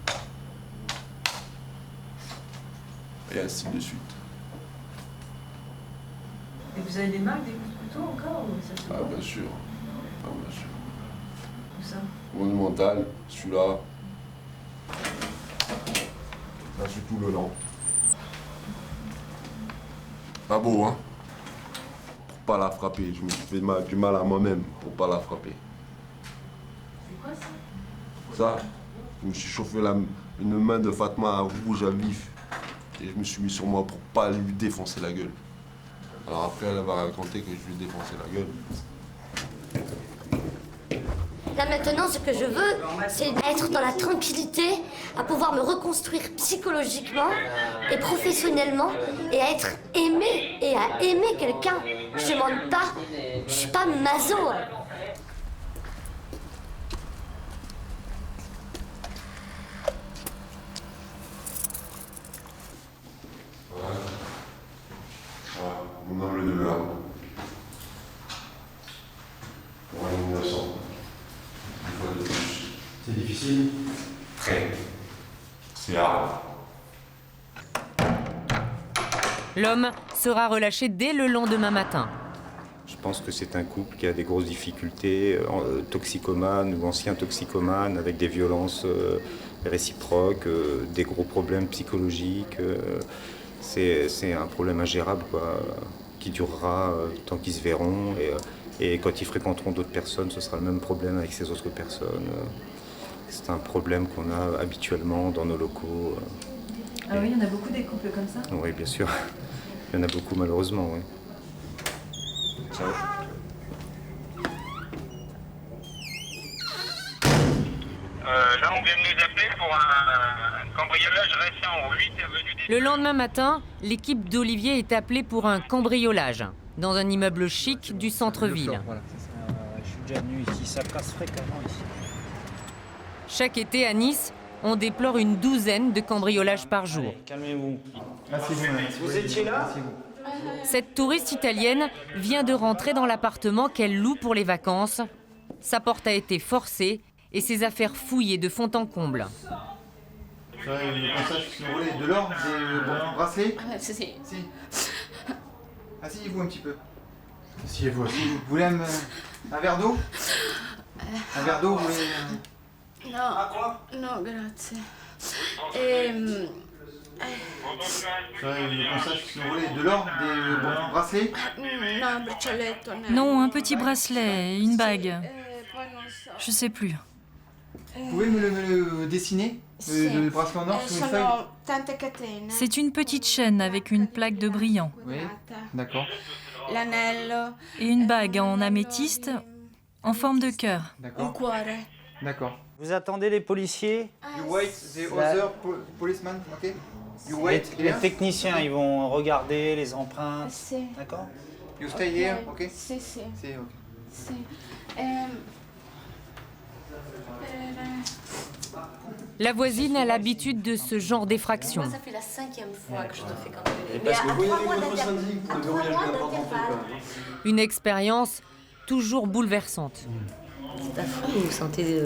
Et ainsi de suite. Et vous avez des marques, des coups de couteau encore ou ça se Ah voit? bien sûr. Ah bien sûr. Où ça? Monumental, celui-là. Là, c'est tout le long. Pas beau, hein? Pour pas la frapper. Je me suis fait du mal à moi-même pour pas la frapper. C'est quoi ça? Ça, je me suis chauffé une main de Fatma à rouge à vif. Et je me suis mis sur moi pour pas lui défoncer la gueule. Alors après, elle va raconter que je lui ai défoncé la gueule. Là maintenant, ce que je veux, c'est être dans la tranquillité, à pouvoir me reconstruire psychologiquement et professionnellement, et à être aimée, et à aimer quelqu'un. Je demande pas, je suis pas maso. Mon humble demeure. Pour un innocent. Une fois de plus. C'est difficile? Très. C'est hard. L'homme sera relâché dès le lendemain matin. Je pense que c'est un couple qui a des grosses difficultés, toxicomane ou ancien toxicomane, avec des violences réciproques, des gros problèmes psychologiques. C'est un problème ingérable, quoi, qui durera tant qu'ils se verront. Et quand ils fréquenteront d'autres personnes, ce sera le même problème avec ces autres personnes. C'est un problème qu'on a habituellement dans nos locaux. Ah oui, il y en a beaucoup des couples comme ça? Oui, bien sûr. Il y en a beaucoup, malheureusement, oui. Ciao. Là, on vient de nous appeler pour un cambriolage récent au 8 avenue des... Le lendemain matin, l'équipe d'Olivier est appelée pour un cambriolage dans un immeuble chic du centre-ville. Voilà, je suis déjà venu ici, ça casse fréquemment ici. Chaque été à Nice, on déplore une douzaine de cambriolages par jour. Allez, calmez-vous. Vous étiez là? Cette touriste italienne vient de rentrer dans l'appartement qu'elle loue pour les vacances. Sa porte a été forcée et ses affaires fouillées de fond en comble. Le passage qui sont volés, de l'or, des bracelets. Si. Asseyez-vous un petit peu. Asseyez-vous. Vous voulez un verre d'eau? Un verre d'eau, vous voulez... No, no, grazie. Le passage qui sont volés, de l'or, des bracelets. No, braccialetto. Non, un petit bracelet, une bague. Je sais plus. Vous pouvez me le dessiner? Le bracelet en or sur une feuille? Tante catene. C'est une petite chaîne avec une plaque de brillant. Oui, d'accord. L'anello. Et une bague en améthyste en forme de cœur. Un cuore. D'accord. Vous attendez les policiers? You wait the other policeman, ok? You wait Les techniciens, ils vont regarder les empreintes. Si. D'accord? You stay here, ok? Si. Si, ok. Si. La voisine a l'habitude de ce genre d'effraction. Moi, ça fait la 5e fois que je te fais cambrioler. Parce que vous voyez votre syndic pour le verrouillage de la porte d'entrée. Une expérience toujours bouleversante. C'est affreux, vous vous sentez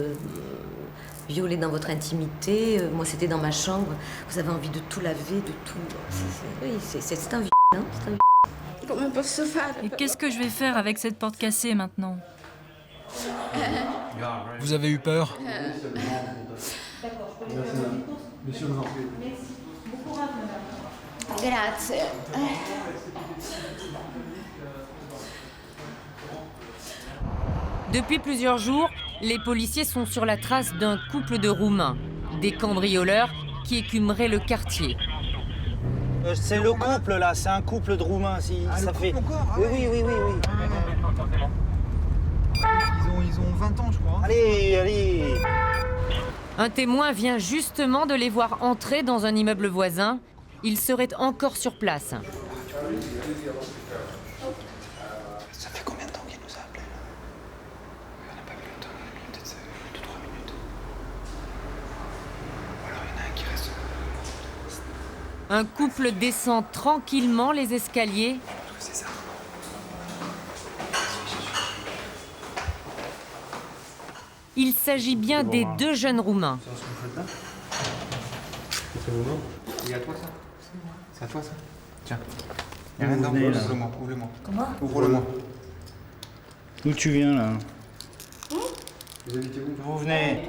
violé dans votre intimité. Moi, c'était dans ma chambre. Vous avez envie de tout laver, de tout... Oui, c'est un vieux, hein, c'est un vieux. Comment posso fare? Et qu'est-ce que je vais faire avec cette porte cassée maintenant? Vous avez eu peur? Grazie. Depuis plusieurs jours, les policiers sont sur la trace d'un couple de Roumains, des cambrioleurs qui écumeraient le quartier. C'est le couple là, c'est un couple de Roumains. Ça fait. Oui. Ils ont 20 ans, je crois. Allez. Un témoin vient justement de les voir entrer dans un immeuble voisin. Ils seraient encore sur place. Ça fait combien de temps qu'il nous a appelés là? On n'a pas vu le temps, peut-être 2-3 minutes. Ou alors il y en a un qui reste. Un couple descend tranquillement les escaliers. C'est ça. Il s'agit bien des deux jeunes Roumains. C'est à toi ça? C'est à toi ça? Tiens. Il y a rien dedans, ouvre-le-moi. Comment? Ouvre-le-moi. D'où tu viens là? Vous habitez où? Vous venez?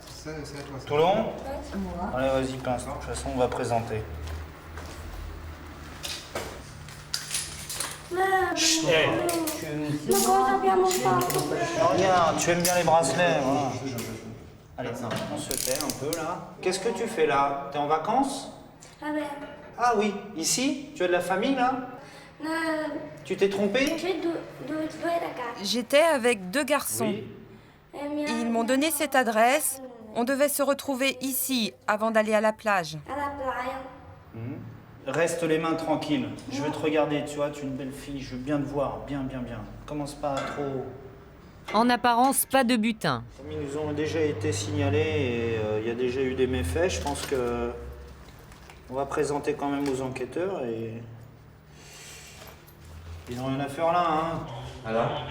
C'est à toi ça. Toulon? Allez, vas-y, pince. De toute façon, on va présenter. Regarde, tu aimes bien les bracelets, voilà. Allez, on se tait un peu là. Qu'est-ce que tu fais là? T'es en vacances? Ah oui, ici? Tu as de la famille là? Tu t'es trompé? J'étais avec 2 garçons. Ils m'ont donné cette adresse. On devait se retrouver ici avant d'aller à la plage. Reste les mains tranquilles. Je vais te regarder, tu vois, tu es une belle fille, je veux bien te voir, bien. Commence pas à trop... En apparence, pas de butin. Comme ils nous ont déjà été signalés et il y a déjà eu des méfaits, je pense que on va présenter quand même aux enquêteurs et... Ils n'ont rien à faire là, hein. Alors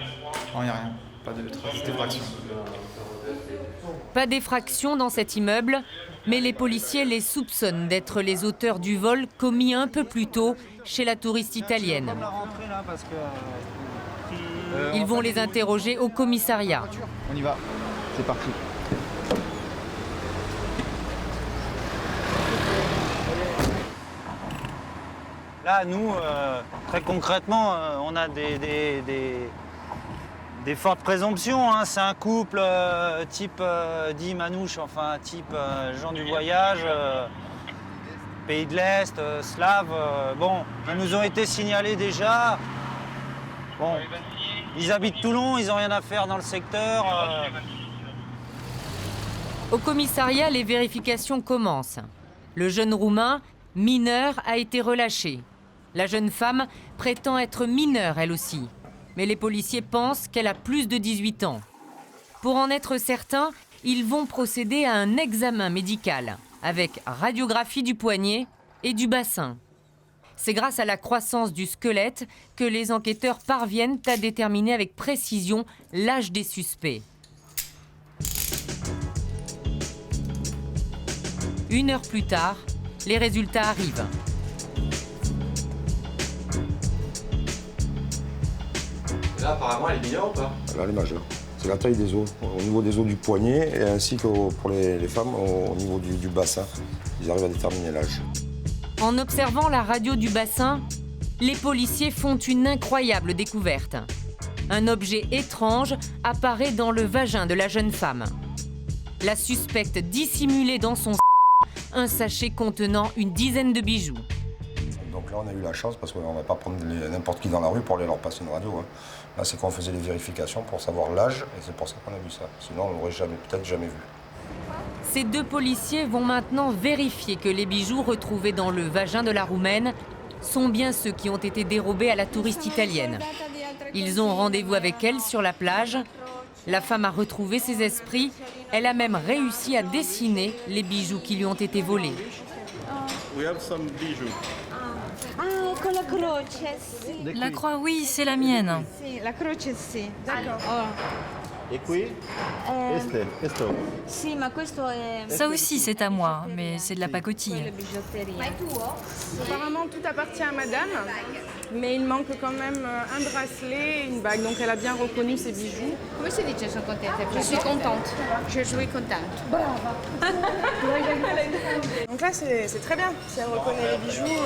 Non, il n'y a rien. Pas de trace d'effraction. Pas d'effraction dans cet immeuble, mais les policiers les soupçonnent d'être les auteurs du vol commis un peu plus tôt chez la touriste italienne. Ils vont les interroger au commissariat. On y va, c'est parti. Là, nous, très concrètement, on a des fortes présomptions. Hein. C'est un couple type dit Manouche, enfin type gens du voyage, pays de l'Est, slave. Bon, ils nous ont été signalés déjà. Bon, ils habitent Toulon, ils n'ont rien à faire dans le secteur. Au commissariat, les vérifications commencent. Le jeune Roumain, mineur, a été relâché. La jeune femme prétend être mineure, elle aussi. Mais les policiers pensent qu'elle a plus de 18 ans. Pour en être certains, ils vont procéder à un examen médical avec radiographie du poignet et du bassin. C'est grâce à la croissance du squelette que les enquêteurs parviennent à déterminer avec précision l'âge des suspects. 1 heure plus tard, les résultats arrivent. Là, apparemment, elle est mineure ou pas? Là, elle est majeure. C'est la taille des os, au niveau des os du poignet, et ainsi que pour les femmes, au niveau du bassin. Ils arrivent à déterminer l'âge. En observant la radio du bassin, les policiers font une incroyable découverte. Un objet étrange apparaît dans le vagin de la jeune femme. La suspecte dissimulait dans son un sachet contenant une dizaine de bijoux. Donc là, on a eu la chance parce qu'on ne va pas prendre n'importe qui dans la rue pour aller leur passer une radio. Hein. Là, c'est qu'on faisait les vérifications pour savoir l'âge et c'est pour ça qu'on a vu ça. Sinon, on ne l'aurait peut-être jamais vu. Ces 2 policiers vont maintenant vérifier que les bijoux retrouvés dans le vagin de la Roumaine sont bien ceux qui ont été dérobés à la touriste italienne. Ils ont rendez-vous avec elle sur la plage. La femme a retrouvé ses esprits. Elle a même réussi à dessiner les bijoux qui lui ont été volés. La croix, oui, c'est la mienne. La croce, si. D'accord. Et qui? Ça aussi, c'est à moi, mais c'est de la pacotille. Apparemment, tout appartient à madame, mais il manque quand même un bracelet et une bague. Donc, elle a bien reconnu ses bijoux. Comment se dit je suis contente? Je suis contente. Je suis contente. Donc là, c'est très bien. Si elle reconnaît les bijoux...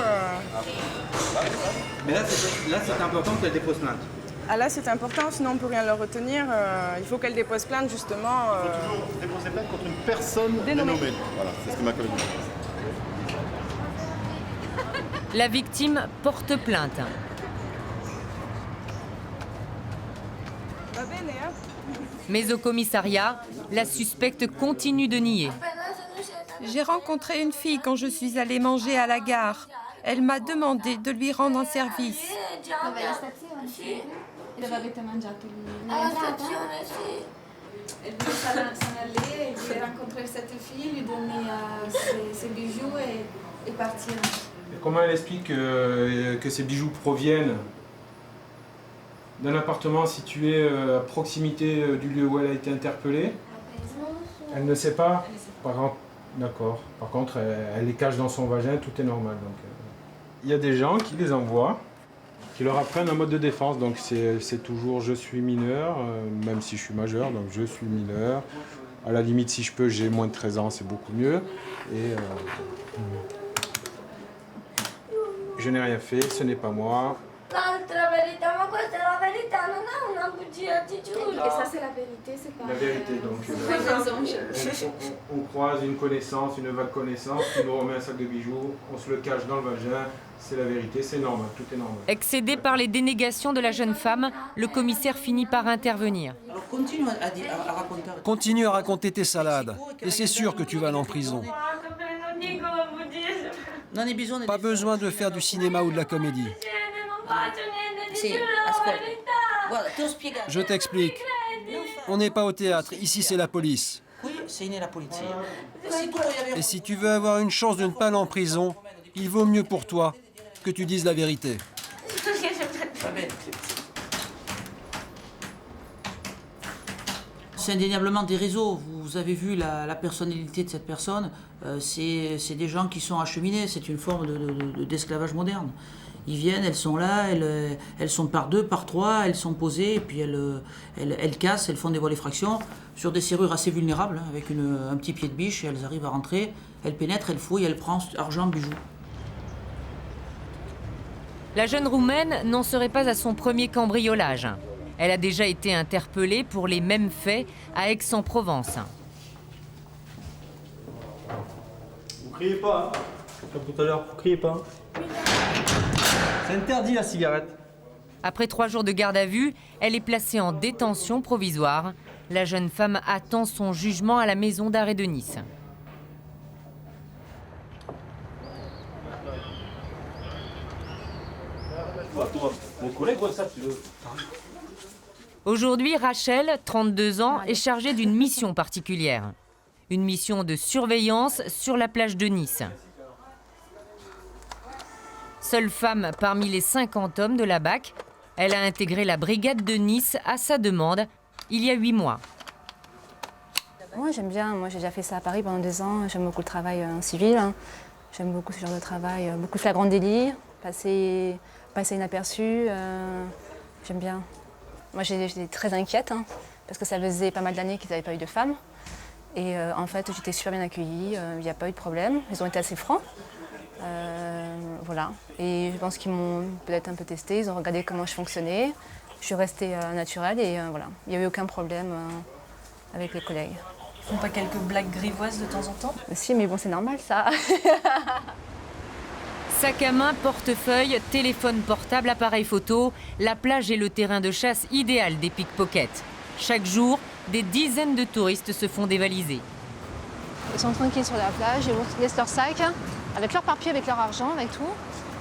Mais là, c'est important qu'elle dépose plainte. Ah là, c'est important, sinon on ne peut rien leur retenir. Il faut qu'elle dépose plainte, justement. Il faut toujours déposer plainte contre une personne dénommée. Voilà, c'est ce que m'a commis. La victime porte plainte. Mais au commissariat, la suspecte continue de nier. J'ai rencontré une fille quand je suis allée manger à la gare. Elle m'a demandé de lui rendre un service. Dove avete mangiato lì? Alla stazione, sì. Elle voulait s'en aller, elle voulait rencontrer cette fille, lui donner ses bijoux et partir. Et comment elle explique que ces bijoux proviennent d'un appartement situé à proximité du lieu où elle a été interpellée? Elle ne sait pas? D'accord. Par contre, elle les cache dans son vagin, tout est normal. Donc, il y a des gens qui les envoient, qui leur apprennent un mode de défense. Donc c'est toujours je suis mineur, même si je suis majeur, donc je suis mineur. À la limite, si je peux, j'ai moins de 13 ans, c'est beaucoup mieux. Et je n'ai rien fait, ce n'est pas moi. L'altra verità, ma questa è la verità, non è una bugia, ti giuro. Et ça, c'est la vérité, c'est pas... La vérité, donc. On croise une connaissance, une vague connaissance, qui nous remet un sac de bijoux, on se le cache dans le vagin, c'est la vérité, c'est normal, tout est normal. Excédé par les dénégations de la jeune femme, le commissaire finit par intervenir. Continue à raconter tes salades, et c'est sûr que tu vas aller en prison. Pas besoin de faire du cinéma ou de la comédie. Je t'explique. On n'est pas au théâtre, ici c'est la police. Et si tu veux avoir une chance de ne pas aller en prison, il vaut mieux pour toi que tu dises la vérité. C'est indéniablement des réseaux. Vous avez vu la personnalité de cette personne. C'est des gens qui sont acheminés. C'est une forme d'esclavage moderne. Ils viennent, elles sont là, elles sont par 2, par 3, elles sont posées, et puis elles cassent, elles font des vols effraction sur des serrures assez vulnérables, hein, avec un petit pied de biche, et elles arrivent à rentrer, elles pénètrent, elles fouillent, elles prennent argent, bijoux. La jeune Roumaine n'en serait pas à son premier cambriolage. Elle a déjà été interpellée pour les mêmes faits à Aix-en-Provence. Vous criez pas, hein. Comme tout à l'heure, vous criez pas. C'est interdit la cigarette. Après 3 jours de garde à vue, elle est placée en détention provisoire. La jeune femme attend son jugement à la maison d'arrêt de Nice. Aujourd'hui, Rachel, 32 ans, est chargée d'une mission particulière. Une mission de surveillance sur la plage de Nice. Seule femme parmi les 50 hommes de la BAC, elle a intégré la brigade de Nice à sa demande il y a 8 mois. Moi j'aime bien, j'ai déjà fait ça à Paris pendant 2 ans, j'aime beaucoup le travail en civil, hein. J'aime beaucoup ce genre de travail, beaucoup de flagrant délit, passer inaperçu, j'aime bien. Moi j'étais très inquiète, hein, parce que ça faisait pas mal d'années qu'ils n'avaient pas eu de femmes. Et en fait j'étais super bien accueillie, il n'y a pas eu de problème, ils ont été assez francs. Voilà. Et je pense qu'ils m'ont peut-être un peu testé, ils ont regardé comment je fonctionnais. Je suis restée naturelle et voilà. Il n'y a eu aucun problème avec les collègues. Ils font pas quelques blagues grivoises de temps en temps? Si, mais bon, c'est normal ça. Sac à main, portefeuille, téléphone portable, appareil photo, la plage est le terrain de chasse idéal des pickpockets. Chaque jour, des dizaines de touristes se font dévaliser. Ils sont tranquilles sur la plage, ils laissent leur sac, avec leur papier, avec leur argent, avec tout,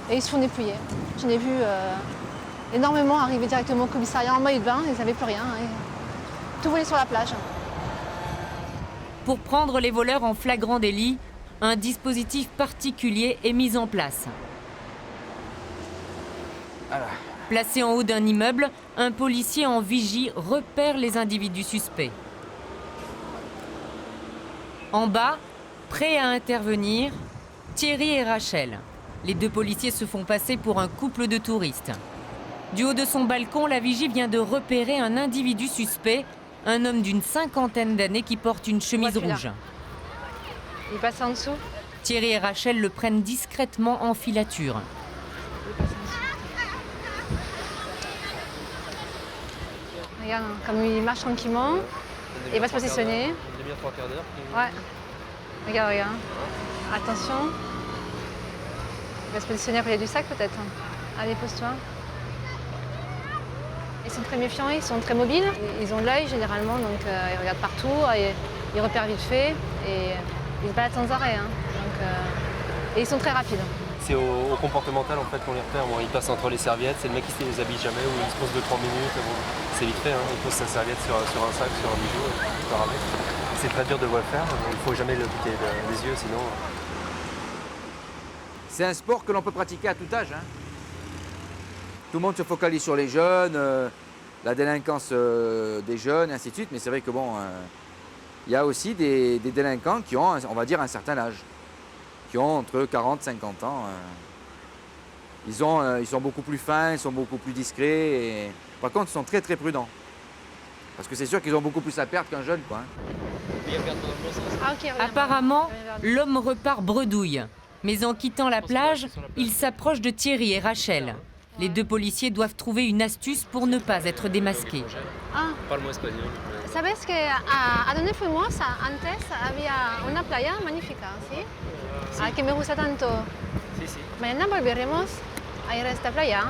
et ils se font dépouiller. J'en ai vu énormément arriver directement au commissariat en maillot de bain, ils n'avaient plus rien. Tout volé sur la plage. Pour prendre les voleurs en flagrant délit, un dispositif particulier est mis en place. Placé en haut d'un immeuble, un policier en vigie repère les individus suspects. En bas, prêts à intervenir, Thierry et Rachel. Les 2 policiers se font passer pour un couple de touristes. Du haut de son balcon, la vigie vient de repérer un individu suspect, un homme d'une 50aine d'années qui porte une chemise rouge. Il passe en dessous. Thierry et Rachel le prennent discrètement en filature. Regarde, comme il marche tranquillement, il va se positionner. Ouais. Regarde. Attention. Il va se positionner à côté du sac peut-être. Allez, pose-toi. Ils sont très méfiants, ils sont très mobiles. Ils ont l'œil généralement, donc ils regardent partout, ils repèrent vite fait et ils se baladent sans arrêt. Hein. Donc, et ils sont très rapides. C'est au comportemental en fait qu'on les repère. Bon, ils passent entre les serviettes, c'est le mec qui ne les habille jamais ou il se pose 2-3 minutes. Bon, c'est vite fait, hein. Il pose sa serviette sur un sac, sur un bijou, il part avec. C'est très dur de le faire, il ne faut jamais le quitter des yeux sinon. C'est un sport que l'on peut pratiquer à tout âge. Hein. Tout le monde se focalise sur les jeunes, la délinquance des jeunes, et ainsi de suite. Mais c'est vrai que bon, il y a aussi des délinquants qui ont, on va dire, un certain âge, qui ont entre 40 et 50 ans. Ils sont beaucoup plus fins, ils sont beaucoup plus discrets. Et... Par contre, ils sont très très prudents. Parce que c'est sûr qu'ils ont beaucoup plus à perdre qu'un jeune, quoi. Apparemment, l'homme repart bredouille. Mais en quittant la plage, il s'approche de Thierry et Rachel. Les 2 policiers doivent trouver une astuce pour ne pas être démasqués. Parle-moi espagnol. Sabes que a donde fuimos antes había una playa magnífica, ¿sí? Sí. Que me gusta tanto. Sí, sí. Mañana volveremos a ir a esta playa.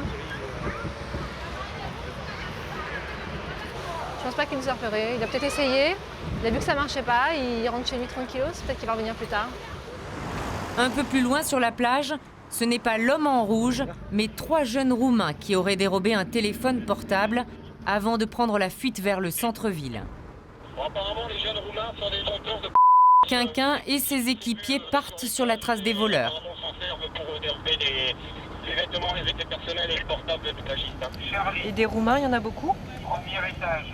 Je pense pas qu'il nous a repéré. Il a peut-être essayé. Il a vu que ça marchait pas. Il rentre chez lui tranquillos. Peut-être qu'il va revenir plus tard. Un peu plus loin sur la plage, ce n'est pas l'homme en rouge, mais 3 jeunes Roumains qui auraient dérobé un téléphone portable avant de prendre la fuite vers le centre-ville. Bon, apparemment, les jeunes Roumains sont des menteurs de Quinquin et ses équipiers partent sur la trace des voleurs. s'en servent pour dérober les vêtements, les effets personnels et les portables de plagistes. Et des Roumains, il y en a beaucoup? Premier étage.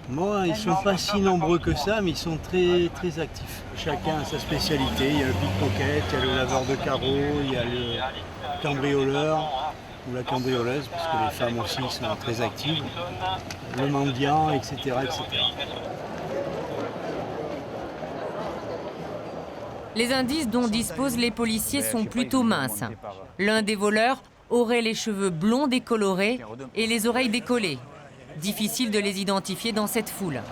Moi, ils ne sont pas si nombreux que ça, mais ils sont très, très actifs. Chacun a sa spécialité. Il y a le pickpocket, il y a le laveur de carreaux, il y a le cambrioleur ou la cambrioleuse, parce que les femmes aussi sont très actives, le mendiant, etc., etc. Les indices dont disposent les policiers sont plutôt minces. L'un des voleurs aurait les cheveux blonds décolorés et les oreilles décollées. Difficile de les identifier dans cette foule.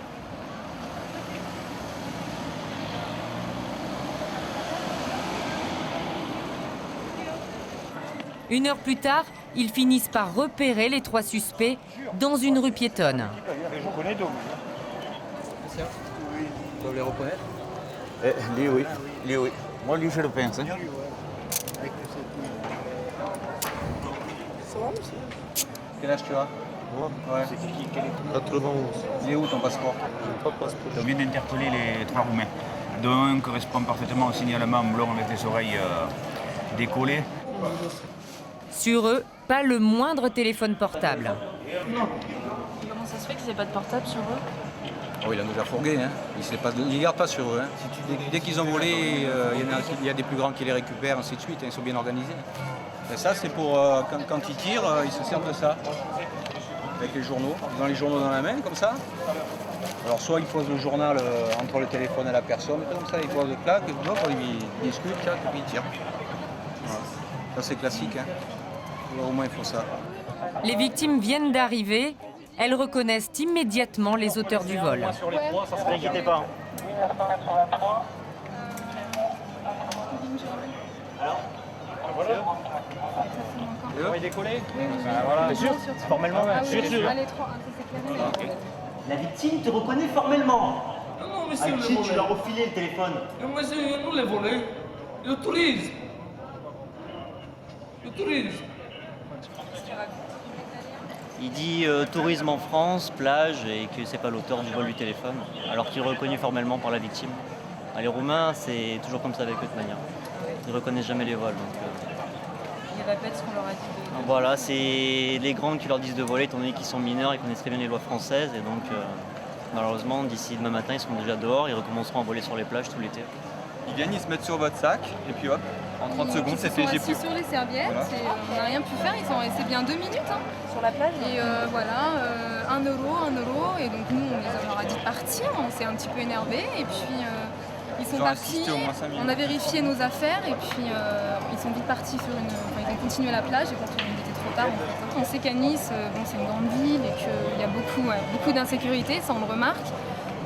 Une heure plus tard, ils finissent par repérer les 3 suspects dans une rue piétonne. Je connais deux. Vous pouvez les reconnaître? Lui, oui. Lui, oui. Moi, lui, je le pense. Hein. Quel âge tu as? Ouais. C'est qui? Quel est 91. Il est où ton passeport? J'ai pas de passeport. On vient d'interpeller les 3 Roumains, dont un correspond parfaitement au signalement blond avec les oreilles décollées. Sur eux, pas le moindre téléphone portable. Comment ça se fait qu'ils n'aient pas de portable sur eux? Oh, ils l'ont déjà fourgué, hein. Ils ne gardent pas sur eux. Hein. Dès qu'ils ont volé, il y a des plus grands qui les récupèrent, ainsi de suite. Hein. Ils sont bien organisés. Et ça, c'est pour quand ils tirent, ils se servent de ça. Avec les journaux. Ils ont les journaux dans la main, comme ça. Alors, soit ils posent le journal entre le téléphone et la personne, comme ça, ils posent le claque, et ils discutent, et puis ils tirent. Voilà. Ça, c'est classique. Hein. Alors, au moins, il faut ça. Les victimes viennent d'arriver. Elles reconnaissent immédiatement les auteurs du vol. Sur les 3, ça serait inquiétez pas. Alors voilà. Il est décollé? Voilà. Bien sûr. Formellement, sûr. La victime te reconnaît formellement. Non, mais à qui tu leur as refilé le téléphone? Moi, je nous l'ai volé. Le tourisme. Le tourisme. Il dit tourisme en France, plage, et que c'est pas l'auteur du vol du téléphone, alors qu'il est reconnu formellement par la victime. Les Roumains, c'est toujours comme ça avec eux de toute manière. Ils reconnaissent jamais les vols. Donc, Ils répètent ce qu'on leur a dit. Voilà, c'est les grands qui leur disent de voler, étant donné qu'ils sont mineurs, ils connaissent très bien les lois françaises, et donc malheureusement, d'ici demain matin, ils seront déjà dehors, ils recommenceront à voler sur les plages tout l'été. Ils viennent, ils se mettent sur votre sac, et puis hop, en 30 secondes, c'est fait. Ils sont assis sur les serviettes, Voilà. on n'a rien pu faire, c'est bien 2 minutes hein, sur la plage. Et voilà, 1 euro, et donc nous, on leur a dit de partir, on s'est un petit peu énervé, et puis ils sont partis, on a vérifié nos affaires, et puis ils sont vite partis ils ont continué la plage, et quand il était trop tard, en fait. On sait qu'à Nice, c'est une grande ville, et qu'il y a beaucoup d'insécurité, ça on le remarque,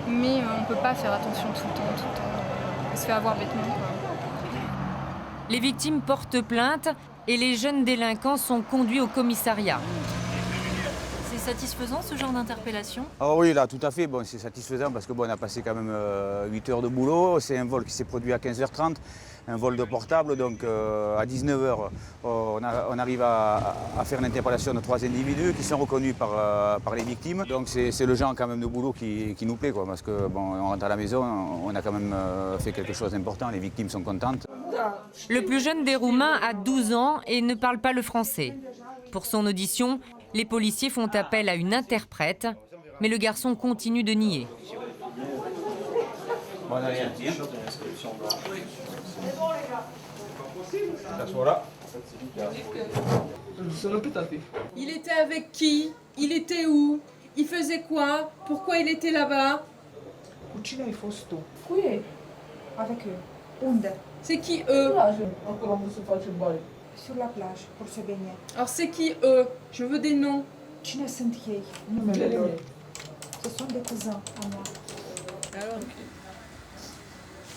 mais on ne peut pas faire attention tout le temps. On se fait avoir bêtement. Les victimes portent plainte et les jeunes délinquants sont conduits au commissariat. C'est satisfaisant ce genre d'interpellation? Ah oui, là, tout à fait. Bon, c'est satisfaisant parce que bon, on a passé quand même 8 heures de boulot. C'est un vol qui s'est produit à 15h30, un vol de portable. Donc à 19h, on arrive à faire l'interpellation de 3 individus qui sont reconnus par les victimes. Donc c'est le genre quand même de boulot qui nous plaît, quoi, parce que bon, on rentre à la maison, on a quand même fait quelque chose d'important. Les victimes sont contentes. Le plus jeune des Roumains a 12 ans et ne parle pas le français. Pour son audition, les policiers font appel à une interprète, mais le garçon continue de nier. Il était avec qui? Il était où? Il faisait quoi? Pourquoi il était là-bas? Qui avec eux. Unde? C'est qui eux? Sur la plage, pour se baigner. Alors c'est qui eux? Je veux des noms. Cine sunt ei? Numele lor. Ce sont des cousins à moi. Alors,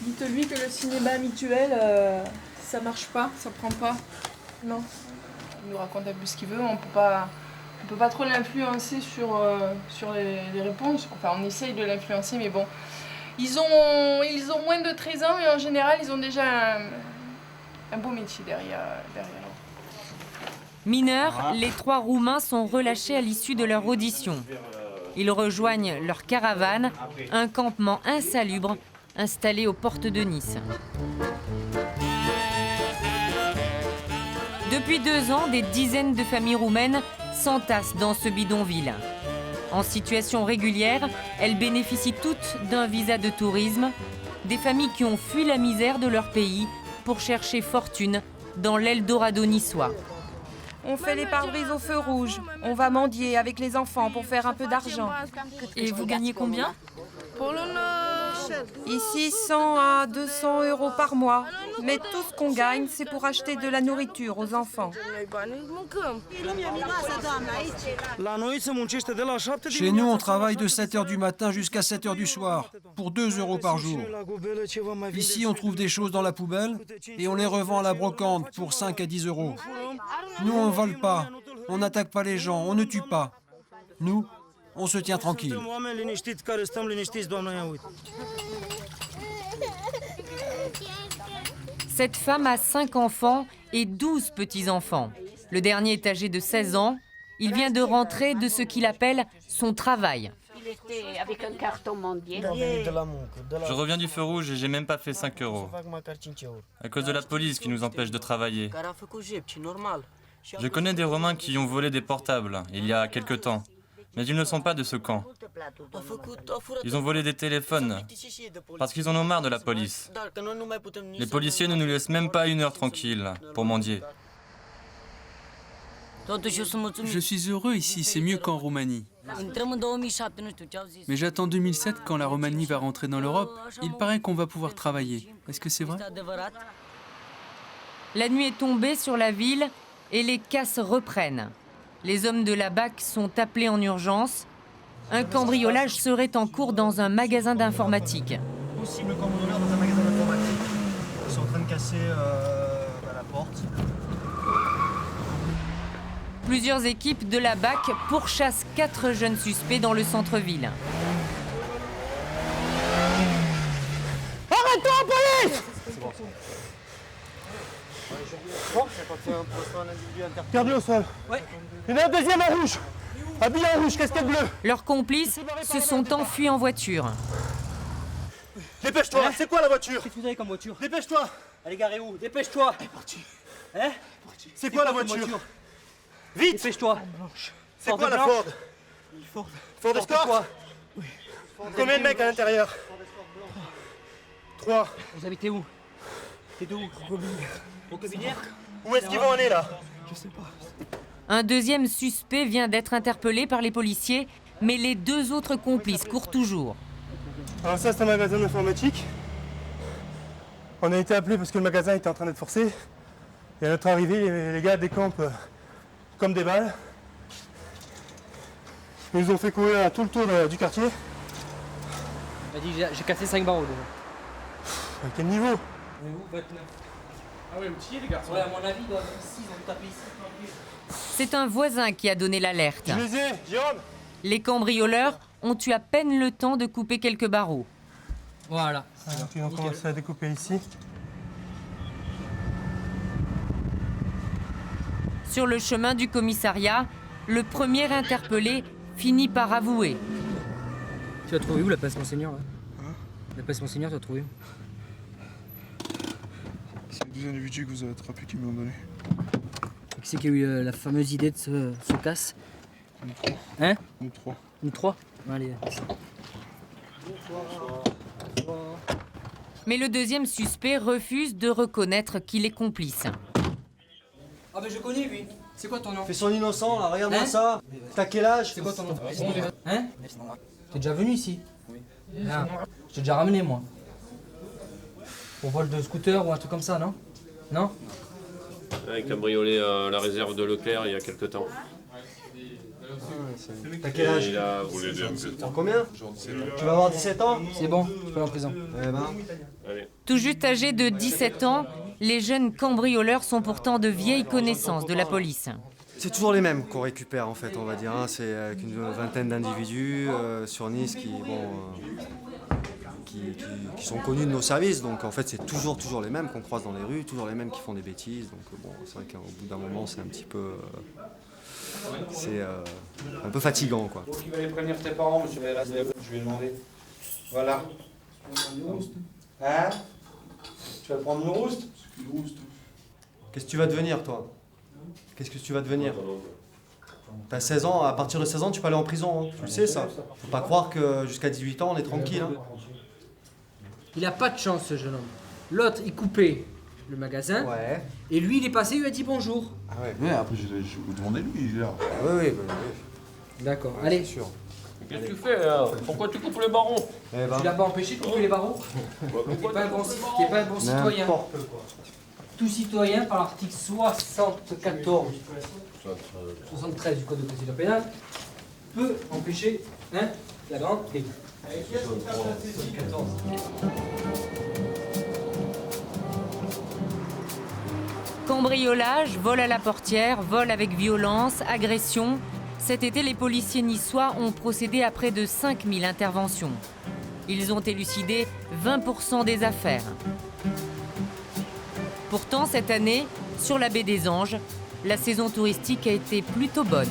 dites-lui que le cinéma mutuel, ça marche pas, ça prend pas. Non. Il nous raconte un peu ce qu'il veut, on peut pas trop l'influencer sur les réponses. Enfin, on essaye de l'influencer, mais bon. Ils ont moins de 13 ans, mais en général, ils ont déjà un beau métier derrière eux. Mineurs, les 3 Roumains sont relâchés à l'issue de leur audition. Ils rejoignent leur caravane, un campement insalubre installé aux portes de Nice. Depuis 2 ans, des dizaines de familles roumaines s'entassent dans ce bidonville. En situation régulière, elles bénéficient toutes d'un visa de tourisme, des familles qui ont fui la misère de leur pays pour chercher fortune dans l'Eldorado niçois. On fait les pare-brises au feu rouge. On va mendier avec les enfants pour faire un peu d'argent. Et vous gagnez combien? Ici, 100 à 200 € par mois. Mais tout ce qu'on gagne, c'est pour acheter de la nourriture aux enfants. Chez nous, on travaille de 7h du matin jusqu'à 7h du soir, pour 2 € par jour. Ici, on trouve des choses dans la poubelle et on les revend à la brocante pour 5 à 10 €. Nous, on ne vole pas, on n'attaque pas les gens, on ne tue pas. Nous, on se tient tranquille. Cette femme a 5 enfants et 12 petits-enfants. Le dernier est âgé de 16 ans. Il vient de rentrer de ce qu'il appelle son travail. Je reviens du feu rouge et j'ai même pas fait 5 €. À cause de la police qui nous empêche de travailler. Je connais des Romains qui ont volé des portables il y a quelque temps. Mais ils ne sont pas de ce camp. Ils ont volé des téléphones parce qu'ils en ont marre de la police. Les policiers ne nous laissent même pas 1 heure tranquille pour mendier. Je suis heureux ici, c'est mieux qu'en Roumanie. Mais j'attends 2007 quand la Roumanie va rentrer dans l'Europe. Il paraît qu'on va pouvoir travailler. Est-ce que c'est vrai? La nuit est tombée sur la ville et les casses reprennent. Les hommes de la BAC sont appelés en urgence. Un cambriolage serait en cours dans un magasin d'informatique. Possible cambriolage dans un magasin d'informatique. Ils sont en train de casser la porte. Plusieurs équipes de la BAC pourchassent 4 jeunes suspects dans le centre-ville. Arrête-toi, police! Garde-le au sol. Il y en a un deuxième en rouge. Habillé en rouge, casquette bleue. Leurs complices se sont enfuis en voiture. Dépêche-toi, c'est quoi la voiture? Qu'est-ce que vous avez comme voiture? Dépêche-toi. Elle est garée où? Dépêche-toi. Elle est partie. Hein? C'est quoi la voiture? Vite. Dépêche-toi. C'est quoi la Ford? Ford Escort? Oui. Combien de mecs à l'intérieur? 3. Vous habitez où? T'es d'où? Au Caubinière? Où est-ce qu'ils vont aller là? Je sais pas. Un deuxième suspect vient d'être interpellé par les policiers, mais les 2 autres complices courent toujours. Alors ça, c'est un magasin d'informatique. On a été appelés parce que le magasin était en train d'être forcé. Et à notre arrivée, les gars décampent comme des balles. Ils nous ont fait courir tout le tour du quartier. Il a dit j'ai cassé 5 barreaux déjà. À quel niveau? Vous, 29. Ah ouais, outillés les garçons. Ouais, à mon avis, ici, ils ont tapé ici. C'est un voisin qui a donné l'alerte. Je les ai, Jérôme. Les cambrioleurs ont eu à peine le temps de couper quelques barreaux. Voilà. Ils ont commencé à découper ici. Sur le chemin du commissariat, le premier interpellé finit par avouer. Tu as trouvé où la place Monseigneur là? La place Monseigneur, tu as trouvé où? C'est les 2 individus que vous avez attrapés qui m'ont donné. Qui c'est qui a eu la fameuse idée de ce casse? Nous 3. Hein? Nous 3. Nous 3? Allez. Mais le deuxième suspect refuse de reconnaître qu'il est complice. Ah mais je connais lui. C'est quoi ton nom? Fais son innocent là, regarde-moi ça. T'as quel âge? C'est quoi ton nom? Hein? T'es déjà venu ici? Oui. Ah, je t'ai déjà ramené moi. Pour vol de scooter ou un truc comme ça, non? Non? Ouais, cambriolé la réserve de Leclerc il y a quelque temps. T'as quel âge? Il a volé des MP3. Combien? Tu vas avoir 17 ans? C'est bon, tu peux aller en prison. Allez. Tout juste âgés de 17 ans, les jeunes cambrioleurs sont pourtant de vieilles connaissances de la police. C'est toujours les mêmes qu'on récupère en fait, on va dire. C'est avec une vingtaine d'individus sur Nice qui sont connus de nos services. Donc en fait, c'est toujours les mêmes qu'on croise dans les rues, toujours les mêmes qui font des bêtises. Donc bon, c'est vrai qu'au bout d'un moment, c'est un petit peu... c'est un peu fatigant, quoi. Tu vas aller prévenir tes parents, monsieur. Je vais demander. Voilà. Hein? Tu vas prendre une rouste? Qu'est-ce que tu vas devenir, toi? Qu'est-ce que tu vas devenir? T'as 16 ans, à partir de 16 ans, tu peux aller en prison, hein. Tu le sais ça. Faut pas croire que jusqu'à 18 ans, on est tranquille. Hein. Il a pas de chance, ce jeune homme. L'autre, il coupait le magasin, et lui, il est passé, il lui a dit bonjour. Ah ouais. Ouais, après, je vais vous demander lui, il est là. Oui. D'accord, allez. Sûr. Qu'est-ce que tu fais là? Pourquoi tu coupes les barreaux? Tu l'as pas empêché de couper les barreaux? T'es pas un bon citoyen. Tout citoyen, par l'article 73 du Code de procédure pénale, peut empêcher la grande délit. Cambriolage, vol à la portière, vol avec violence, agression. Cet été, les policiers niçois ont procédé à près de 5000 interventions. Ils ont élucidé 20% des affaires. Pourtant, cette année, sur la baie des Anges, la saison touristique a été plutôt bonne.